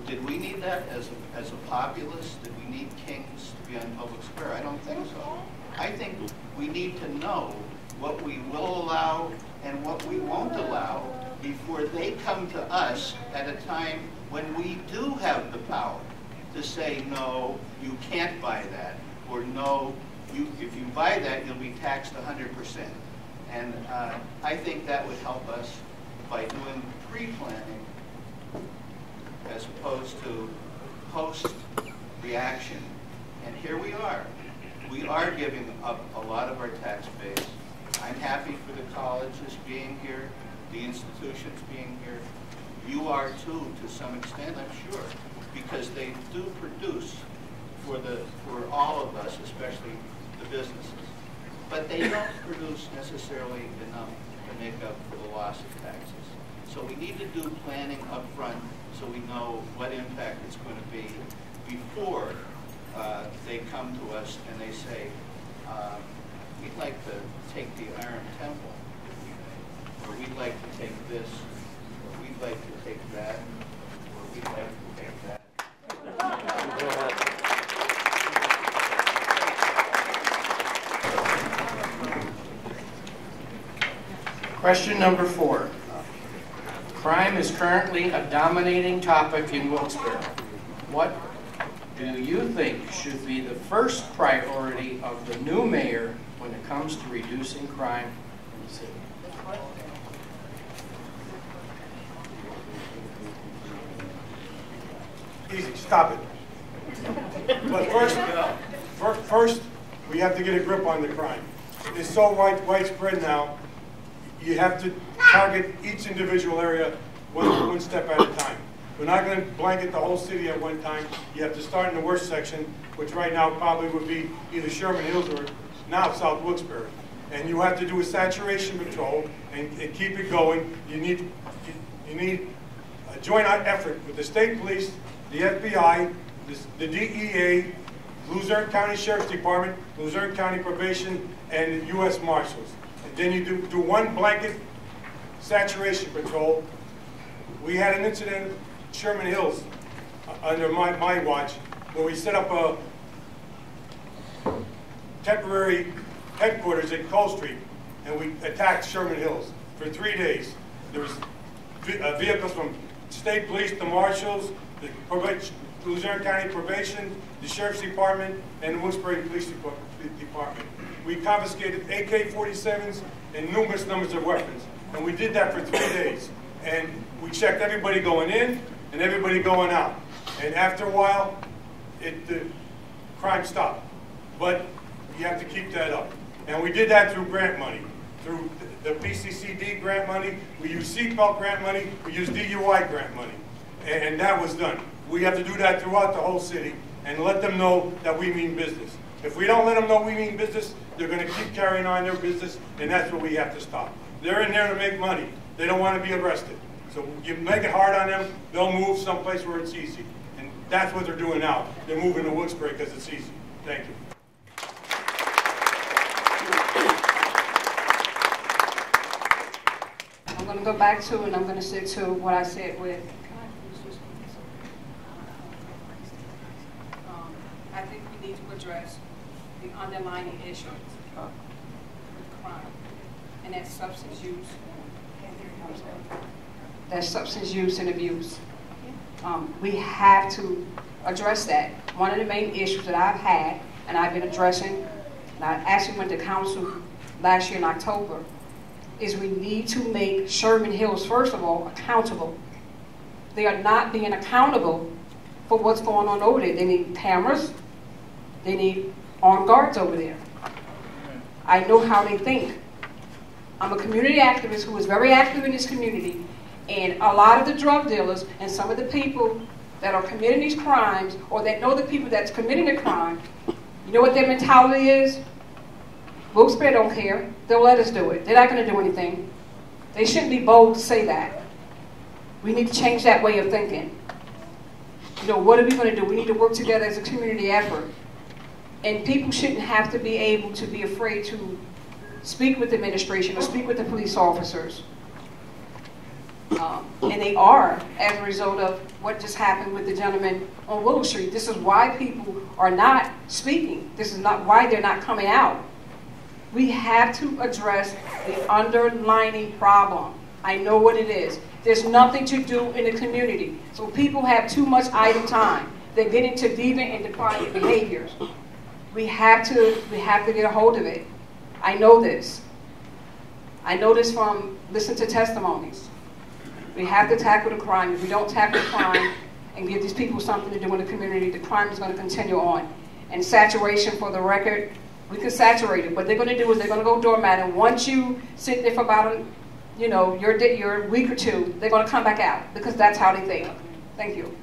Did we need that as a populace? Did we need Kings to be on Public Square? I don't think so. I think we need to know what we will allow and what we won't allow before they come to us at a time when we do have the power to say, no, you can't buy that, or no, if you buy that, you'll be taxed 100%. And I think that would help us by doing pre-planning as opposed to post-reaction. And here we are We are giving up a lot of our tax base. I'm happy for the colleges being here, the institutions being here. You are too, to some extent, I'm sure, because they do produce for all of us, especially the businesses. But they don't produce necessarily enough to make up for the loss of taxes. So we need to do planning up front so we know what impact it's going to be before they come to us and they say, we'd like to take the Iron Temple, or we'd like to take this, or we'd like to take that, or we'd like to take that. Question number 4. Crime is currently a dominating topic in Wilkes-Barre. What do you think should be the first priority of the new mayor when it comes to reducing crime in the city? Easy, stop it. But first, we have to get a grip on the crime. It's so widespread now, you have to target each individual area one step at a time. We're not going to blanket the whole city at one time. You have to start in the worst section, which right now probably would be either Sherman Hills or now South Wilkes-Barre. And you have to do a saturation patrol and keep it going. You need a joint effort with the state police, the FBI, the DEA, Luzerne County Sheriff's Department, Luzerne County Probation, and the U.S. Marshals. And then you do one blanket saturation patrol. We had an incident in Sherman Hills under my watch where we set up a temporary headquarters at Cole Street, and we attacked Sherman Hills for 3 days. There was vehicles from state police, the marshals, the Luzerne County Probation, the Sheriff's Department, and the Wilkes-Barre Police Department. We confiscated AK-47s and numerous numbers of weapons, and we did that for 3 days. And we checked everybody going in and everybody going out. And after a while, the crime stopped. But you have to keep that up. And we did that through grant money, through the PCCD grant money. We used seatbelt grant money. We used DUI grant money. And that was done. We have to do that throughout the whole city and let them know that we mean business. If we don't let them know we mean business, they're going to keep carrying on their business, and that's what we have to stop. They're in there to make money. They don't want to be arrested. So you make it hard on them, they'll move someplace where it's easy. And that's what they're doing now. They're moving to Wilkes-Barre because it's easy. Thank you. I'm going to go back to, and I'm going to stick to what I said with, I think we need to address the underlying issue with crime, and that's substance use. That's substance use and abuse. We have to address that. One of the main issues that I've had, and I've been addressing, and I actually went to council last year in October, is we need to make Sherman Hills, first of all, accountable. They are not being accountable for what's going on over there. They need cameras. They need armed guards over there. I know how they think. I'm a community activist who is very active in this community, and a lot of the drug dealers and some of the people that are committing these crimes, or that know the people that's committing the crime, you know what their mentality is? Wilkes-Barre don't care. They'll let us do it. They're not going to do anything. They shouldn't be bold to say that. We need to change that way of thinking. You know, what are we going to do? We need to work together as a community effort. And people shouldn't have to be able to be afraid to speak with the administration or speak with the police officers. And they are, as a result of what just happened with the gentleman on Willow Street. This is why people are not speaking. This is not why they're not coming out. We have to address the underlying problem. I know what it is. There's nothing to do in the community. So people have too much idle time. They get into deviant and defiant behaviors. We have to get a hold of it. I know this. I know this from listening to testimonies. We have to tackle the crime. If we don't tackle the crime and give these people something to do in the community, the crime is going to continue on. And saturation, for the record, we can saturate it. What they're going to do is they're going to go doormat, and once you sit there for about, your week or two, they're going to come back out, because that's how they think. Thank you.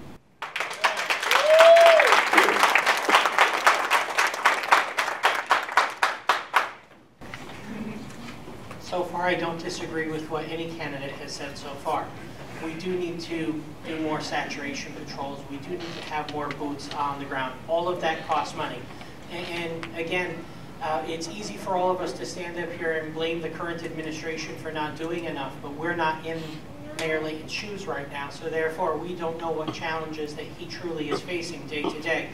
So far, I don't disagree with what any candidate has said so far. We do need to do more saturation patrols. We do need to have more boots on the ground. All of that costs money. And again, it's easy for all of us to stand up here and blame the current administration for not doing enough, but we're not in Mayor Layton's shoes right now, so therefore we don't know what challenges that he truly is facing day to day.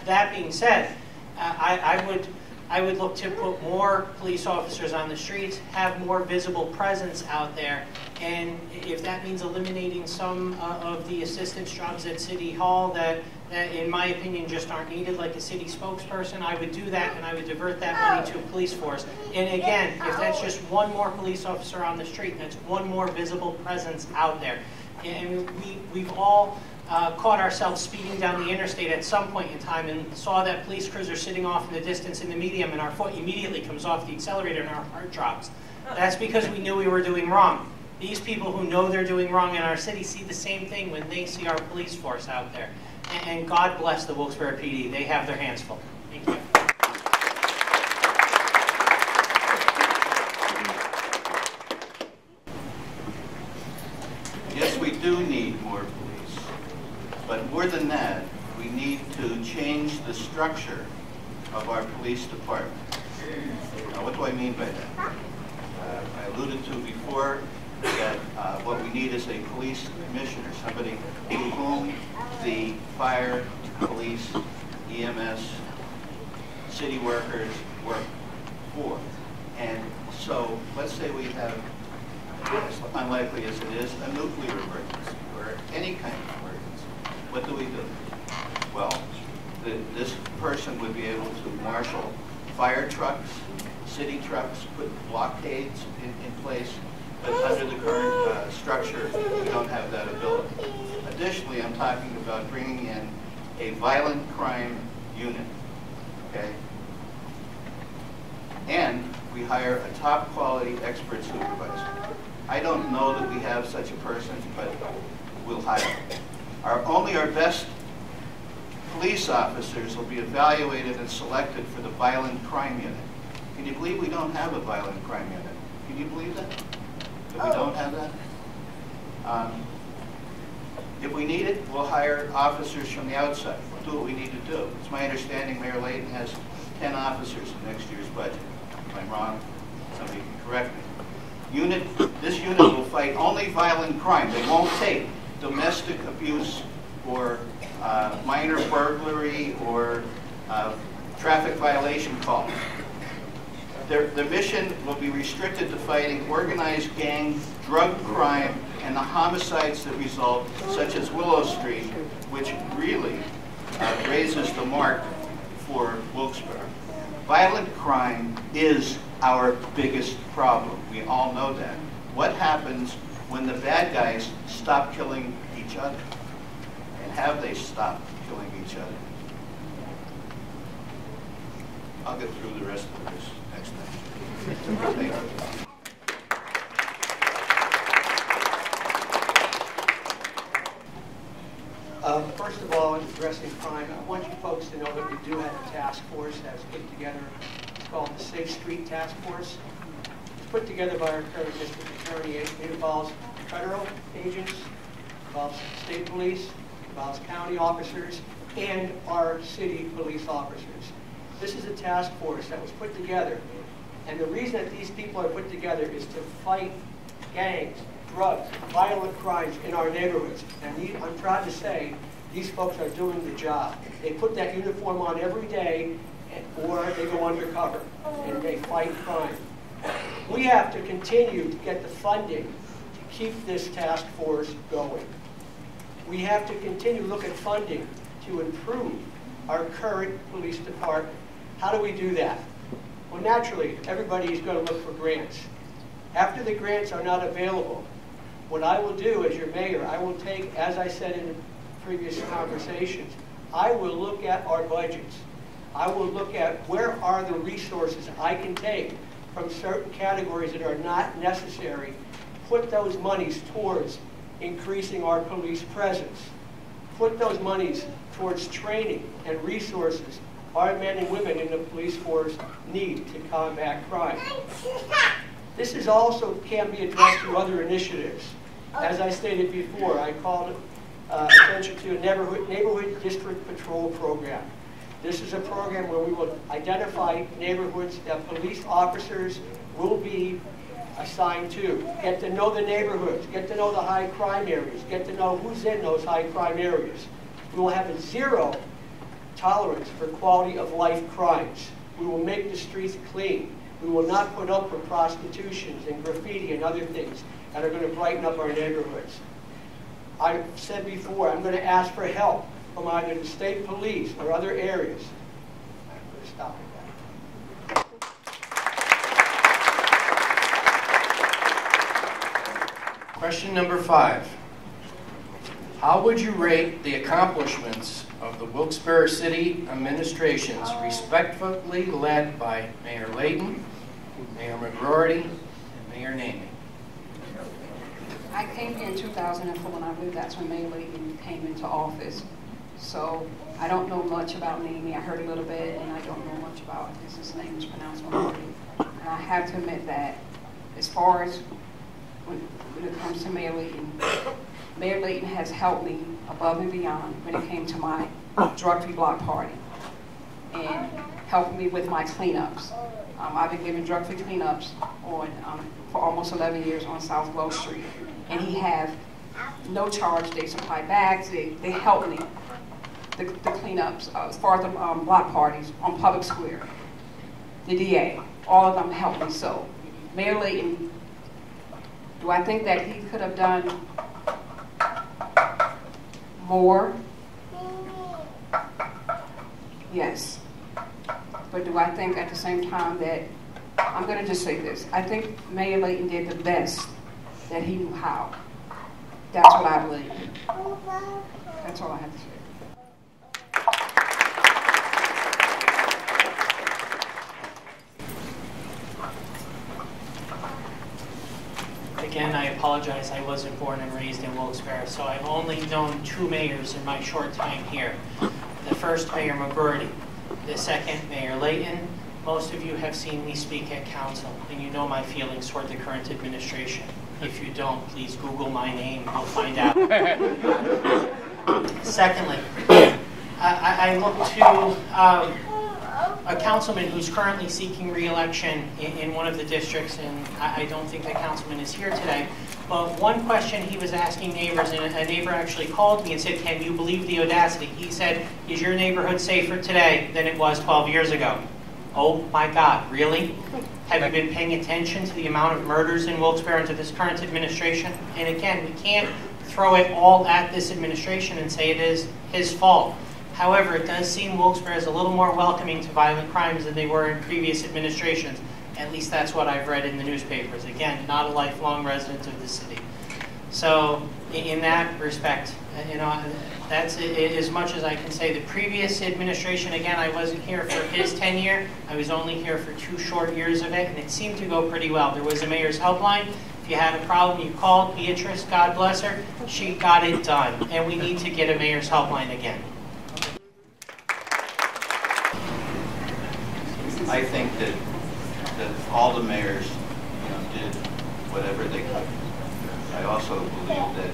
That being said, I would look to put more police officers on the streets, have more visible presence out there, and if that means eliminating some of the assistance jobs at City Hall that in my opinion just aren't needed, like a city spokesperson, I would do that, and I would divert that money to a police force. And again, if that's just one more police officer on the street, that's one more visible presence out there. And we've all caught ourselves speeding down the interstate at some point in time and saw that police cruiser sitting off in the distance in the medium, and our foot immediately comes off the accelerator and our heart drops. That's because we knew we were doing wrong. These people who know they're doing wrong in our city see the same thing when they see our police force out there. And God bless the Wilkes-Barre PD. They have their hands full. Thank you. Yes, we do need more police. But more than that, we need to change the structure of our police department. Now, what do I mean by that? I alluded to before that what we need is a police commissioner, somebody to whom the fire, police, EMS, city workers work for. And so let's say we have, as unlikely as it is, a nuclear emergency or any kind of emergency. What do we do? Well, this person would be able to marshal fire trucks, city trucks, put blockades in place. But under the current structure, we don't have that ability. Additionally, I'm talking about bringing in a violent crime unit, okay? And we hire a top quality expert supervisor. I don't know that we have such a person, but we'll hire him. Only our best police officers will be evaluated and selected for the violent crime unit. Can you believe we don't have a violent crime unit? Can you believe that? That we don't have that? If we need it, we'll hire officers from the outside. We'll do what we need to do. It's my understanding Mayor Layton has 10 officers in next year's budget. If I'm wrong, somebody can correct me. This unit will fight only violent crime. They won't take domestic abuse or minor burglary or traffic violation calls. The mission will be restricted to fighting organized gang, drug crime, and the homicides that result, such as Willow Street, which really raises the mark for Wilkes-Barre. Violent crime is our biggest problem. We all know that. What happens when the bad guys stop killing each other? And have they stopped killing each other? I'll get through the rest of this next time. Thank you. First of all, in addressing crime, I want you folks to know that we do have a task force that's put together. It's called the Safe Street Task Force. It's put together by our current district attorney. It involves federal agents, involves state police, involves county officers, and our city police officers. This is a task force that was put together, and the reason that these people are put together is to fight gangs, drugs, violent crimes in our neighborhoods. And I'm proud to say these folks are doing the job. They put that uniform on every day, or they go undercover, and they fight crime. We have to continue to get the funding to keep this task force going. We have to continue to look at funding to improve our current police department. How do we do that? Well, naturally, everybody is going to look for grants. After the grants are not available, what I will do as your mayor, I will take, as I said in the previous conversations, I will look at our budgets. I will look at where are the resources I can take from certain categories that are not necessary, put those monies towards increasing our police presence, put those monies towards training and resources our men and women in the police force need to combat crime. This is also can be addressed through other initiatives. As I stated before, I called attention to a neighborhood district patrol program. This is a program where we will identify neighborhoods that police officers will be assigned to. Get to know the neighborhoods, get to know the high crime areas, get to know who's in those high crime areas. We will have a zero tolerance for quality of life crimes. We will make the streets clean. We will not put up with prostitutions and graffiti and other things that are going to brighten up our neighborhoods. I've said before, I'm going to ask for help from either the state police or other areas. I'm going to stop at that. Question number 5. How would you rate the accomplishments of the Wilkes-Barre City administrations respectfully led by Mayor Layton, Mayor McGroarty, and Mayor Namey? I came here in 2004, and I believe that's when Mayor Layton came into office. So I don't know much about Namey. I heard a little bit, and I don't know much about, I guess his name is pronounced McGroarty. And I have to admit that as far as when it comes to Mayor Layton has helped me above and beyond when it came to my drug-free block party and helped me with my cleanups. I've been giving drug-free cleanups on, for almost 11 years on South Wells Street. And he have no charge. They supply bags. They help me. The cleanups, as far as the block parties on Public Square, the DA, all of them help me. So Mayor Layton, do I think that he could have done more? Yes. But do I think at the same time that, I'm going to just say this, I think Mayor Layton did the best that he knew how. That's what I believe. That's all I have to say. Again, I apologize, I wasn't born and raised in Wilkes-Barre, so I've only known 2 mayors in my short time here. The first, Mayor McGroarty. The second, Mayor Layton. Most of you have seen me speak at council, and you know my feelings toward the current administration. If you don't, please Google my name, you'll find out. Secondly, I look to a councilman who's currently seeking re-election in one of the districts, and I don't think the councilman is here today. But one question he was asking neighbors, and a neighbor actually called me and said, "Can you believe the audacity?" He said, "Is your neighborhood safer today than it was 12 years ago?" Oh my God, really? Have you been paying attention to the amount of murders in Wilkes-Barre under this current administration? And again, we can't throw it all at this administration and say it is his fault. However, it does seem Wilkes-Barre is a little more welcoming to violent crimes than they were in previous administrations. At least that's what I've read in the newspapers. Again, not a lifelong resident of the city. So in that respect, you know, that's as much as I can say. The previous administration, again, I wasn't here for his tenure. I was only here for 2 short years of it, and it seemed to go pretty well. There was a mayor's helpline. If you had a problem, you called Beatrice, God bless her. She got it done, and we need to get a mayor's helpline again. I think that all the mayors, did whatever they could. I also believe that,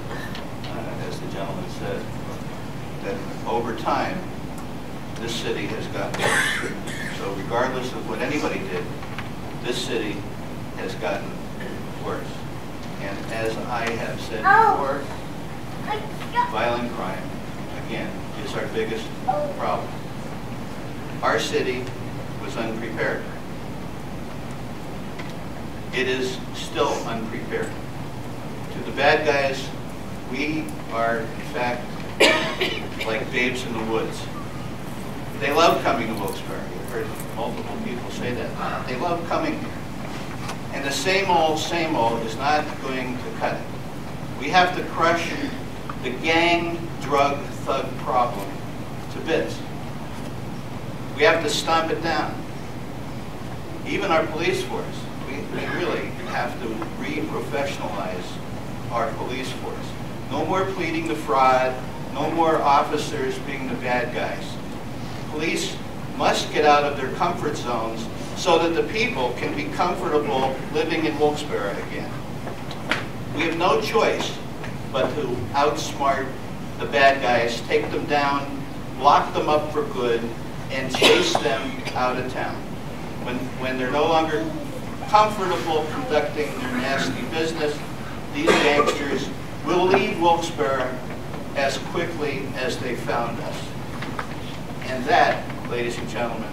as the gentleman said, that over time, this city has gotten worse. So regardless of what anybody did, this city has gotten worse. And as I have said before, violent crime, again, is our biggest problem. Our city was unprepared. It is still unprepared. To the bad guys, we are, in fact, like babes in the woods. They love coming to Wilkes-Barre. I've heard multiple people say that. They love coming here. And the same old is not going to cut it. We have to crush the gang, drug, thug problem to bits. We have to stomp it down. Even our police force, we really have to re-professionalize our police force. No more pleading the fraud, no more officers being the bad guys. Police must get out of their comfort zones so that the people can be comfortable living in Wilkes-Barre again. We have no choice but to outsmart the bad guys, take them down, lock them up for good, and chase them out of town. When they're no longer comfortable conducting their nasty business, these gangsters will leave Wilkes-Barre as quickly as they found us. And that, ladies and gentlemen,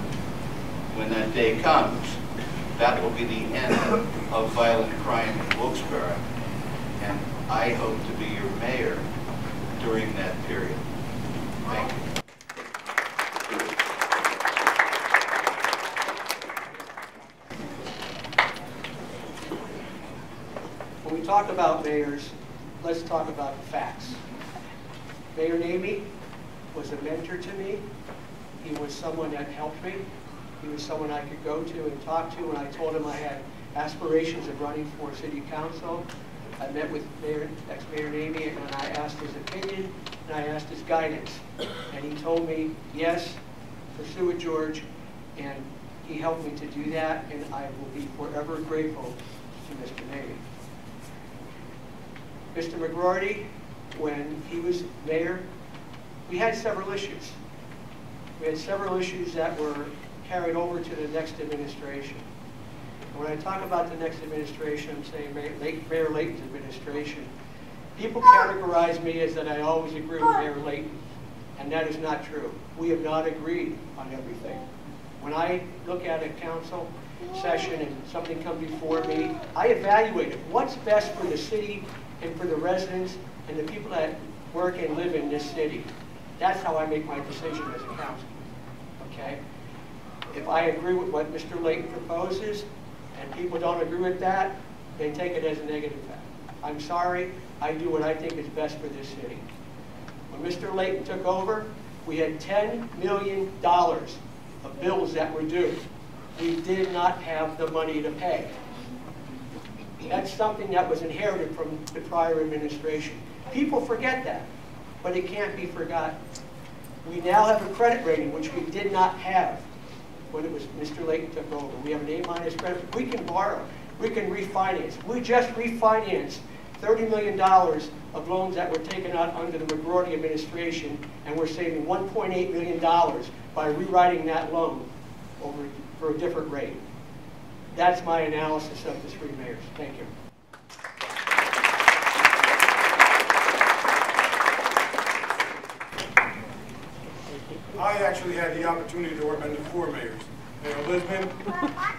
when that day comes, that will be the end of violent crime in Wilkes-Barre. And I hope to be your mayor during that period. Thank you. When we talk about mayors, let's talk about the facts. Mayor Namey was a mentor to me. He was someone that helped me. He was someone I could go to and talk to when I told him I had aspirations of running for city council. I met with ex-Mayor Namey and I asked his opinion and I asked his guidance. And he told me, yes, pursue it, George. And he helped me to do that, and I will be forever grateful to Mr. Namey. Mr. McGroarty, when he was mayor, we had several issues. We had several issues that were carried over to the next administration. And when I talk about the next administration, I'm saying Mayor Layton's administration. People categorize me as that I always agree with Mayor Layton, and that is not true. We have not agreed on everything. When I look at a council session and something comes before me, I evaluate it. What's best for the city and for the residents and the people that work and live in this city? That's how I make my decision as a council. Okay? If I agree with what Mr. Layton proposes and people don't agree with that, they take it as a negative fact. I'm sorry, I do what I think is best for this city. When Mr. Layton took over, we had $10 million of bills that were due. We did not have the money to pay. That's something that was inherited from the prior administration. People forget that, but it can't be forgotten. We now have a credit rating, which we did not have when it was Mr. Layton took over. We have an A- credit. We can borrow. We can refinance. We just refinanced $30 million of loans that were taken out under the McGroarty administration, and we're saving $1.8 million by rewriting that loan over for a different rate. That's my analysis of the three mayors. Thank you. I actually had the opportunity to work under four mayors: Mayor Lisbon,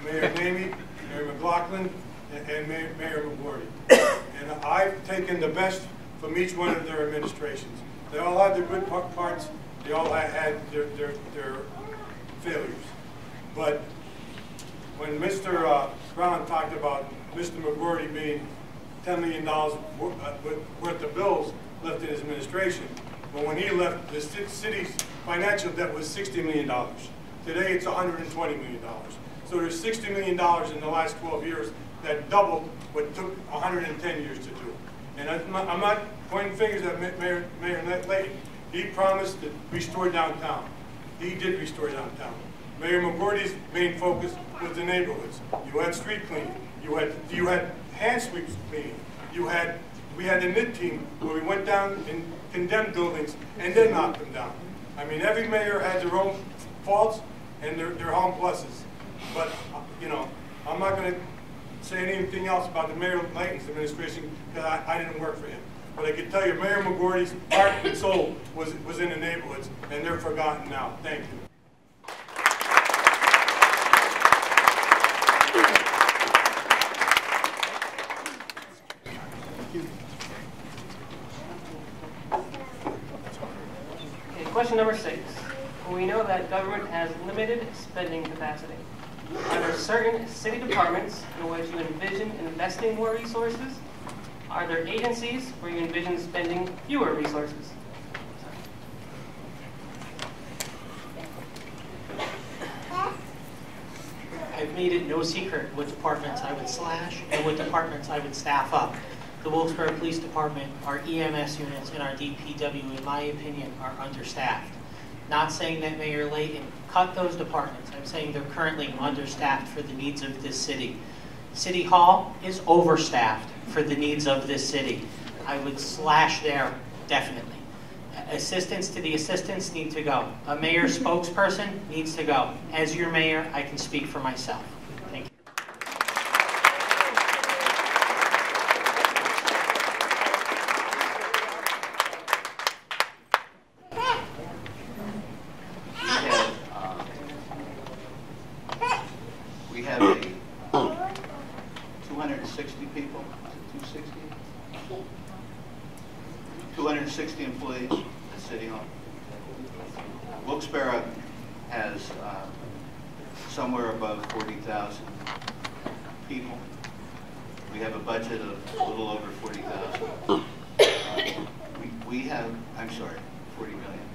Mayor Namey, Mayor McLaughlin, and Mayor McGroarty. And I've taken the best from each one of their administrations. They all had their good parts. They all had their failures. But when Mr. Brown talked about Mr. McGroarty being $10 million worth of bills left in his administration, but when he left, the city's financial debt was $60 million. Today it's $120 million. So there's $60 million in the last 12 years that doubled what took 110 years to do. And I'm not pointing fingers at Mayor Layton. He promised to restore downtown. He did restore downtown. Mayor McGroarty's main focus was the neighborhoods. You had street cleaning. You had hand sweeps cleaning. We had a NIT team where we went down and condemned buildings and then knocked them down. I mean, every mayor had their own faults and their own pluses. But you know, I'm not going to say anything else about the Mayor Layton's administration because I didn't work for him. But I can tell you, Mayor McGroarty's heart and soul was in the neighborhoods, and they're forgotten now. Thank you. Question number 6. We know that government has limited spending capacity. Are there certain city departments in which you envision investing more resources? Are there agencies where you envision spending fewer resources? no secret what departments I would slash and what departments I would staff up. The Wilkes-Barre Police Department, our EMS units, and our DPW, in my opinion, are understaffed. Not saying that Mayor Layton cut those departments. I'm saying they're currently understaffed for the needs of this city. City Hall is overstaffed for the needs of this city. I would slash there, definitely. Assistants to the assistants need to go. A mayor spokesperson needs to go. As your mayor, I can speak for myself. Thank you. We have a 260 people, is it 260? 260 employees at City Hall. Wilkes-Barre has somewhere above 40,000 people. We have a budget of a little over 40,000. We have, I'm sorry, 40 million.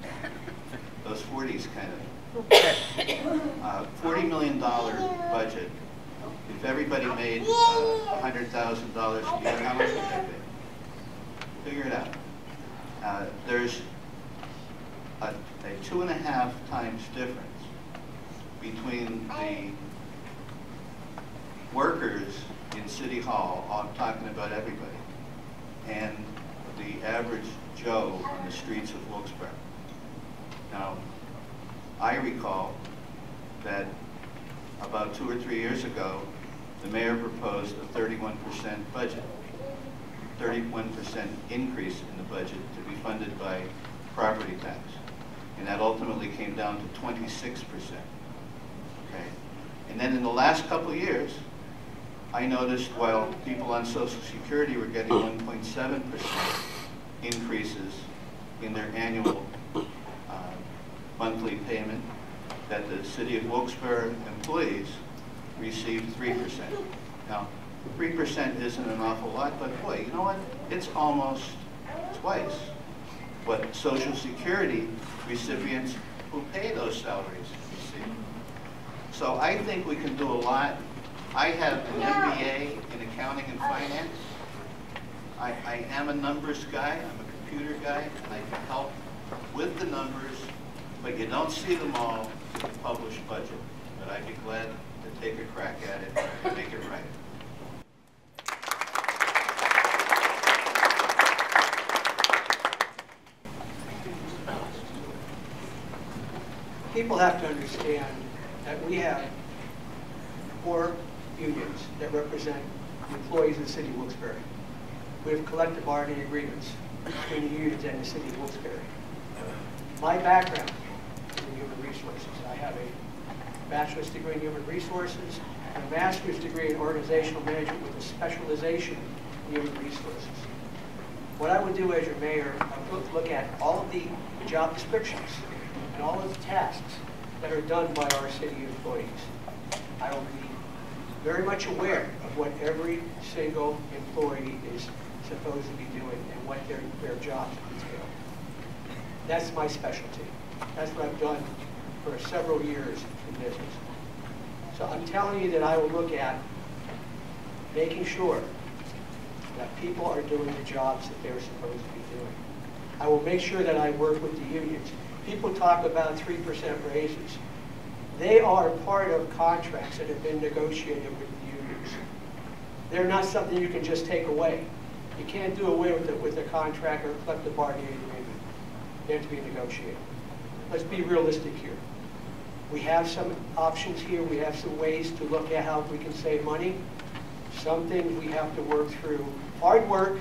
Those 40s kind of. $40 million budget. If everybody made $100,000 a year, how much would that be? Figure it out. There's a 2.5 times difference between the workers in City Hall, I'm talking about everybody, and the average Joe on the streets of Wilkes-Barre. Now, I recall that about 2 or 3 years ago, the mayor proposed a 31% budget, 31% increase in the budget to be funded by property tax. And that ultimately came down to 26%. Okay? And then in the last couple of years, I noticed while people on Social Security were getting 1.7% increases in their annual monthly payment, that the city of Wilkes-Barre employees received 3%. Now, 3% isn't an awful lot, but boy, you know what? It's almost twice what Social Security recipients who pay those salaries receive. So I think we can do a lot. I have an MBA in accounting and finance. I am a numbers guy, I'm a computer guy, and I can help with the numbers, but you don't see them all in the published budget. But I'd be glad to take a crack at it and make it right. People have to understand that we have 4 unions that represent the employees of the city of Wilkes-Barre. We have collective bargaining agreements between the unions and the city of Wilkes-Barre. My background is in human resources. I have a bachelor's degree in human resources and a master's degree in organizational management with a specialization in human resources. What I would do as your mayor, I would look at all of the job descriptions and all of the tasks that are done by our city employees. I will be very much aware of what every single employee is supposed to be doing and what their jobs entail. That's my specialty. That's what I've done for several years in business. So I'm telling you that I will look at making sure that people are doing the jobs that they're supposed to be doing. I will make sure that I work with the unions. People talk about 3% raises. They are part of contracts that have been negotiated with the unions. They're not something you can just take away. You can't do away with a contract or a collective bargaining agreement. They have to be negotiated. Let's be realistic here. We have some options here. We have some ways to look at how we can save money. Some things we have to work through. Hard work,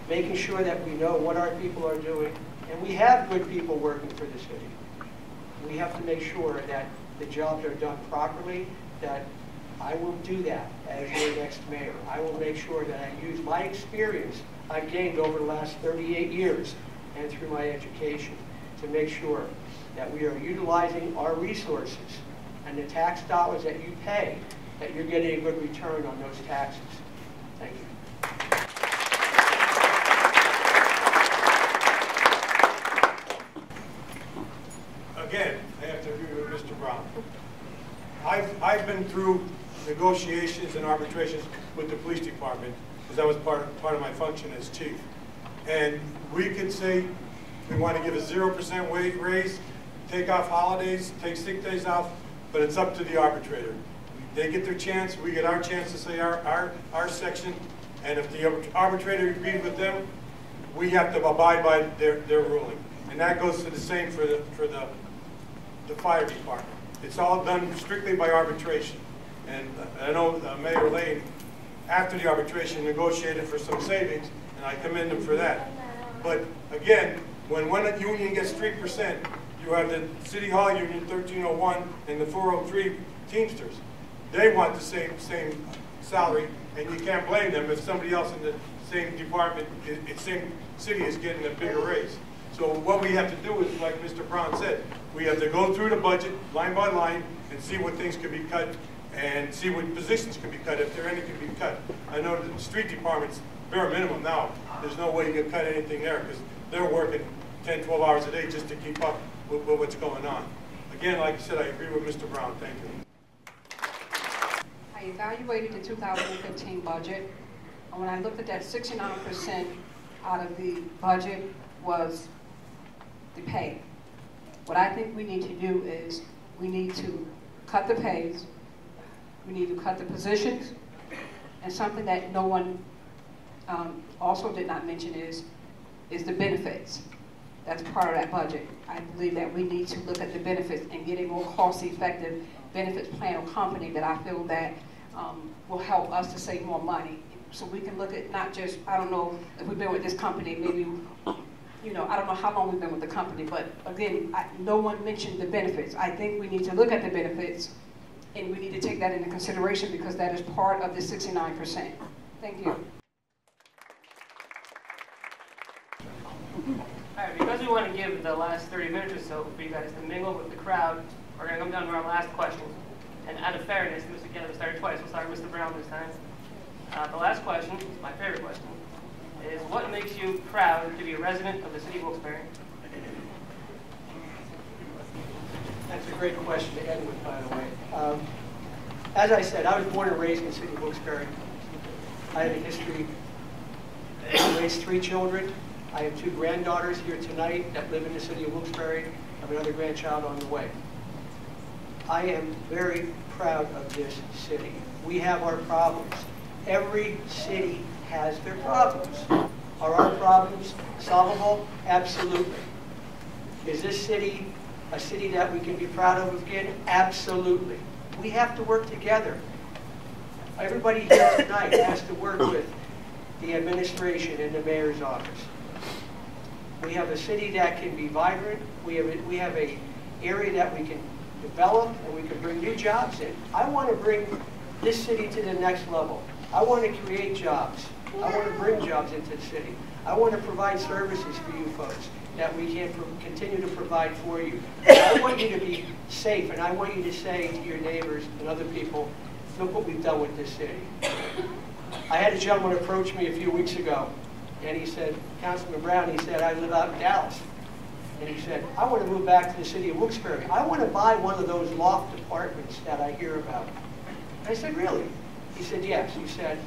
making sure that we know what our people are doing, and we have good people working for the city. We have to make sure that the jobs are done properly, that I will do that as your next mayor. I will make sure that I use my experience I've gained over the last 38 years and through my education to make sure that we are utilizing our resources and the tax dollars that you pay, that you're getting a good return on those taxes. Thank you. Again, I have to agree with Mr. Brown. I've been through negotiations and arbitrations with the police department, because that was part of my function as chief. And we could say we want to give a 0% wage raise, take off holidays, take sick days off, but it's up to the arbitrator. They get their chance, we get our chance to say our section, and if the arbitrator agrees with them, we have to abide by their ruling. And that goes to the same for the fire department. It's all done strictly by arbitration. And I know Mayor Lane, after the arbitration, negotiated for some savings, and I commend him for that. But again, when one union gets 3%, you have the City Hall Union 1301 and the 403 Teamsters. They want the same salary, and you can't blame them if somebody else in the same department, same city is getting a bigger raise. So what we have to do is, like Mr. Brown said, we have to go through the budget line by line and see what things can be cut and see what positions can be cut, if there any can be cut. I know that the street department's bare minimum now. There's no way you can cut anything there because they're working 10, 12 hours a day just to keep up with what's going on. Again, like I said, I agree with Mr. Brown. Thank you. I evaluated the 2015 budget, and when I looked at that, 69% out of the budget was the pay. What I think we need to do is we need to cut the pays, we need to cut the positions, and something that no one also did not mention is the benefits. That's part of that budget. I believe that we need to look at the benefits and get a more cost-effective benefits plan or company that I feel that will help us to save more money. So we can look at not just, I don't know if we've been with this company, maybe, you know, I don't know how long we've been with the company, but again, no one mentioned the benefits. I think we need to look at the benefits and we need to take that into consideration because that is part of the 69%. Thank you. All right, because we want to give the last 30 minutes or so for you guys to mingle with the crowd, we're going to come down to our last question. And out of fairness, Mr. Keller started twice. We'll start with Mr. Brown this time. The last question, my favorite question, is what makes you proud to be a resident of the city of Wilkes-Barre? That's a great question to end with, by the way. As I said, I was born and raised in the city of Wilkes-Barre. I have a history. I raised 3 children. I have 2 granddaughters here tonight that live in the city of Wilkes-Barre. I have another grandchild on the way. I am very proud of this city. We have our problems. Every city has their problems. Are our problems solvable? Absolutely. Is this city a city that we can be proud of again? Absolutely. We have to work together. Everybody here tonight has to work with the administration and the mayor's office. We have a city that can be vibrant. We have a area that we can develop and we can bring new jobs in. I want to bring this city to the next level. I want to create jobs. I want to bring jobs into the city. I want to provide services for you folks that we can continue to provide for you. I want you to be safe, and I want you to say to your neighbors and other people, look what we've done with this city. I had a gentleman approach me a few weeks ago, and he said, Councilman Brown, he said, I live out in Dallas. And he said, I want to move back to the city of Wilkes-Barre. I want to buy one of those loft apartments that I hear about. And I said, really? He said, yes. He said,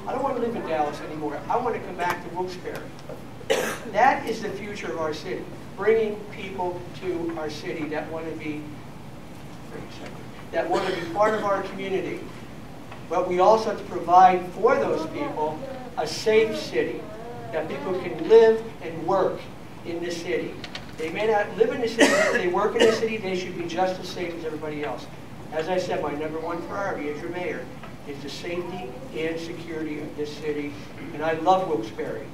I don't want to live in Dallas anymore. I want to come back to Wilkes-Barre. That is the future of our city, bringing people to our city that want to be part of our community. But we also have to provide for those people a safe city, that people can live and work in the city. They may not live in the city, but if they work in the city, they should be just as safe as everybody else. As I said, my #1 priority as your mayor is the safety and security of this city. And I love Wilkes-Barre.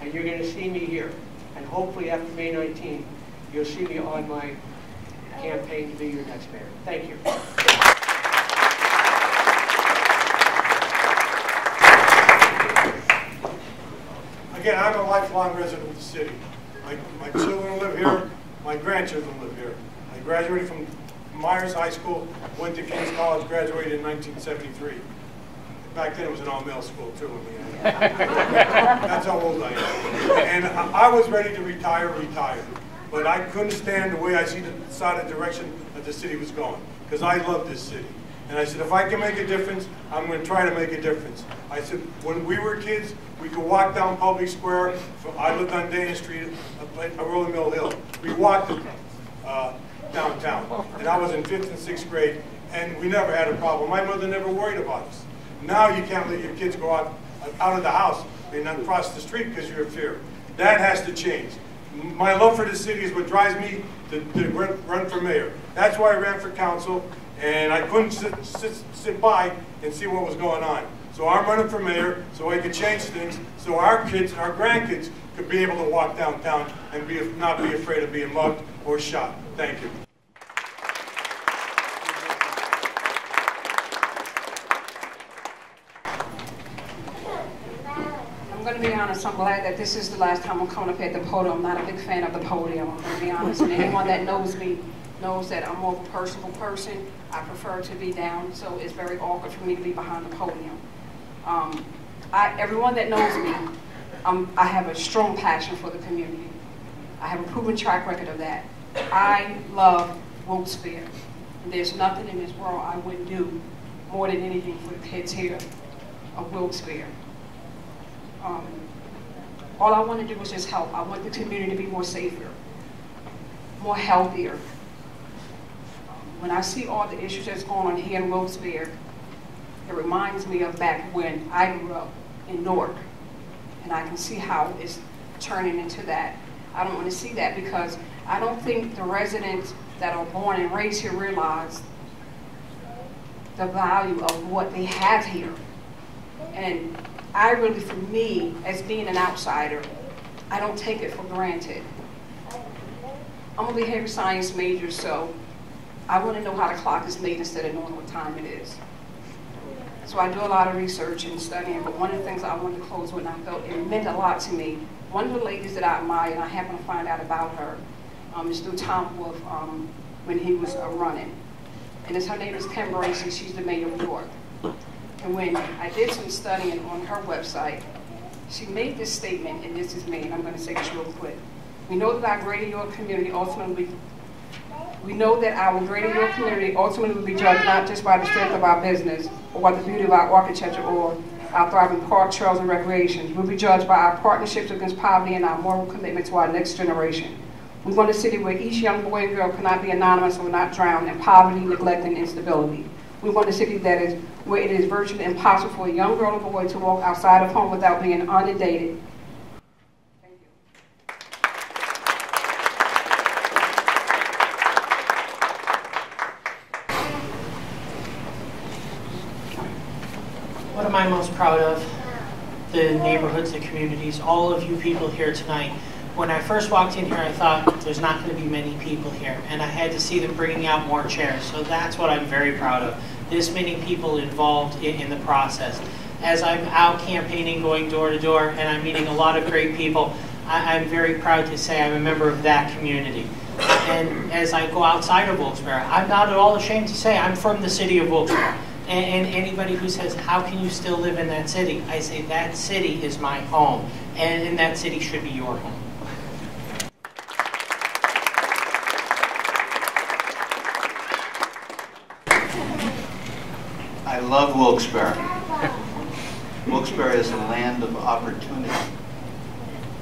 And you're going to see me here. And hopefully after May 19th, you'll see me on my campaign to be your next mayor. Thank you. Again, I'm a lifelong resident of the city. My children live here. My grandchildren live here. I graduated from Myers High School, went to King's College, graduated in 1973. Back then it was an all-male school too. That's how old I am. And I was ready to retire, but I couldn't stand the way I see the direction that the city was going, because I love this city. And I said, if I can make a difference, I'm going to try to make a difference. I said, when we were kids, we could walk down Public Square. I lived on Dana Street, Rolling Mill Hill. We walked downtown. And I was in 5th and 6th grade, and we never had a problem. My mother never worried about us. Now you can't let your kids go out of the house and not cross the street because you're in fear. That has to change. My love for the city is what drives me to run for mayor. That's why I ran for council, and I couldn't sit by and see what was going on. So I'm running for mayor so I could change things so our kids, our grandkids, could be able to walk downtown and not be afraid of being mugged or shot. Thank you. I'm going to be honest, I'm glad that this is the last time I'm coming up at the podium. I'm not a big fan of the podium, I'm going to be honest. And anyone that knows me knows that I'm more of a personal person. I prefer to be down, so it's very awkward for me to be behind the podium. Everyone that knows me, I have a strong passion for the community. I have a proven track record of that. I love Wilkes-Barre. There's nothing in this world I wouldn't do more than anything for the kids here of Wilkes-Barre. All I want to do is just help. I want the community to be more safer, more healthier. When I see all the issues that's going on here in Wilkes-Barre, it reminds me of back when I grew up in Newark, and I can see how it's turning into that. I don't want to see that because I don't think the residents that are born and raised here realize the value of what they have here. And I really, for me, as being an outsider, I don't take it for granted. I'm a behavioral science major, so I want to know how the clock is made instead of knowing what time it is. So I do a lot of research and studying, but one of the things I wanted to close with, and I felt it meant a lot to me, one of the ladies that I admire, and I happened to find out about her, is through Tom Wolf when he was running. And her name is Kim Bracy. She's the mayor of York. And when I did some studying on her website, she made this statement, and this is me, and I'm going to say this real quick. We know that our greater York community ultimately will be judged not just by the strength of our business, or by the beauty of our architecture, or our thriving park, trails, and recreation. We'll be judged by our partnerships against poverty and our moral commitment to our next generation. We want a city where each young boy and girl cannot be anonymous or not drown in poverty, neglect, and instability. We want a city that is where it is virtually impossible for a young girl or boy to walk outside of home without being inundated. Thank you. What am I most proud of? The neighborhoods, the communities, all of you people here tonight. When I first walked in here, I thought there's not going to be many people here, and I had to see them bringing out more chairs. So that's what I'm very proud of. This many people involved in the process. As I'm out campaigning, going door to door, and I'm meeting a lot of great people, I'm very proud to say I'm a member of that community. And as I go outside of Wilkes-Barre, I'm not at all ashamed to say I'm from the city of Wilkes-Barre. And anybody who says, how can you still live in that city? I say, that city is my home, and that city should be your home. I love Wilkes-Barre. Wilkes-Barre is a land of opportunity.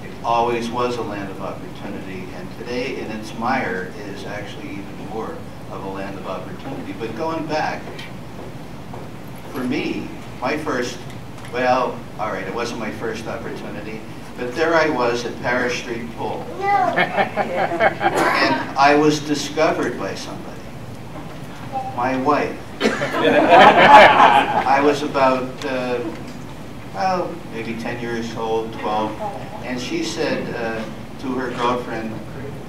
It always was a land of opportunity, and today in its mire is actually even more of a land of opportunity. But going back, for me, my first, well, all right, it wasn't my first opportunity, but there I was at Parish Street Pool. And I was discovered by somebody, my wife. I was about, well, maybe 10 years old, 12, and she said to her girlfriend,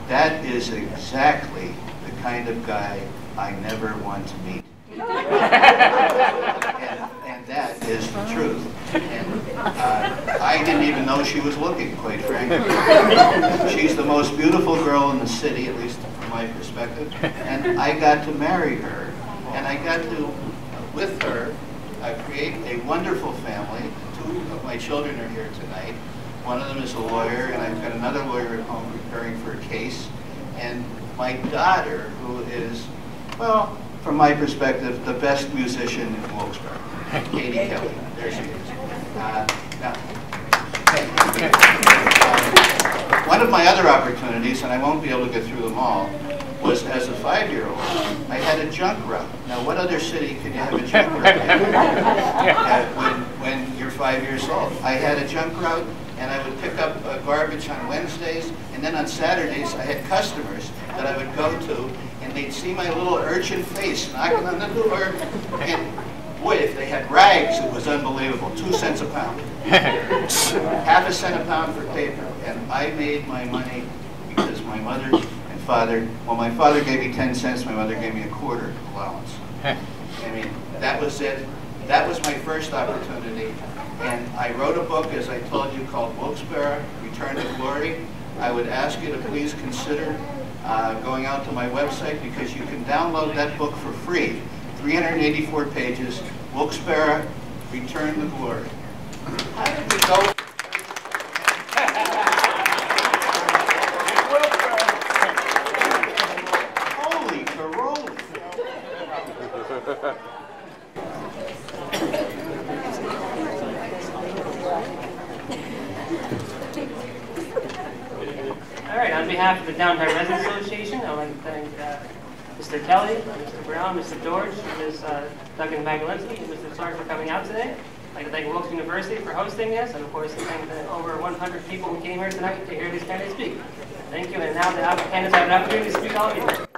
that is exactly the kind of guy I never want to meet. And that is the truth. And I didn't even know she was looking, quite frankly. She's the most beautiful girl in the city, at least from my perspective. And I got to marry her. And I got to, with her, create a wonderful family. Two of my children are here tonight. One of them is a lawyer, and I've got another lawyer at home preparing for a case. And my daughter, who is, well, from my perspective, the best musician in Wilkes-Barre, Katie Kelly. There she is. Now, one of my other opportunities, and I won't be able to get through them all, was as a 5-year-old, I had a junk route. Now, what other city can you have a junk route when you're 5 years old? I had a junk route, and I would pick up garbage on Wednesdays, and then on Saturdays, I had customers that I would go to, and they'd see my little urchin face knocking on the door, and boy, if they had rags, it was unbelievable. 2 cents a pound. Half a cent a pound for paper. And I made my money because my mother and father, well, my father gave me 10 cents, my mother gave me a quarter allowance. I mean, that was it. That was my first opportunity. And I wrote a book, as I told you, called Wilkes-Barre, Return to Glory. I would ask you to please consider going out to my website, because you can download that book for free. 384 pages, Wilkes-Barre, Return to Glory. How did we go? Holy caroli! All right, on behalf of the Downtown Residents Association, I'd like to thank Mr. Kelly, Mr. Brown, Mr. George, Ms. Duggan Magalinsky, and Mr. Sark for coming out today. I'd like to thank Wilkes University for hosting this, and of course to thank the over 100 people who came here tonight to hear these candidates speak. Thank you, and now the candidates have an opportunity to speak all evening.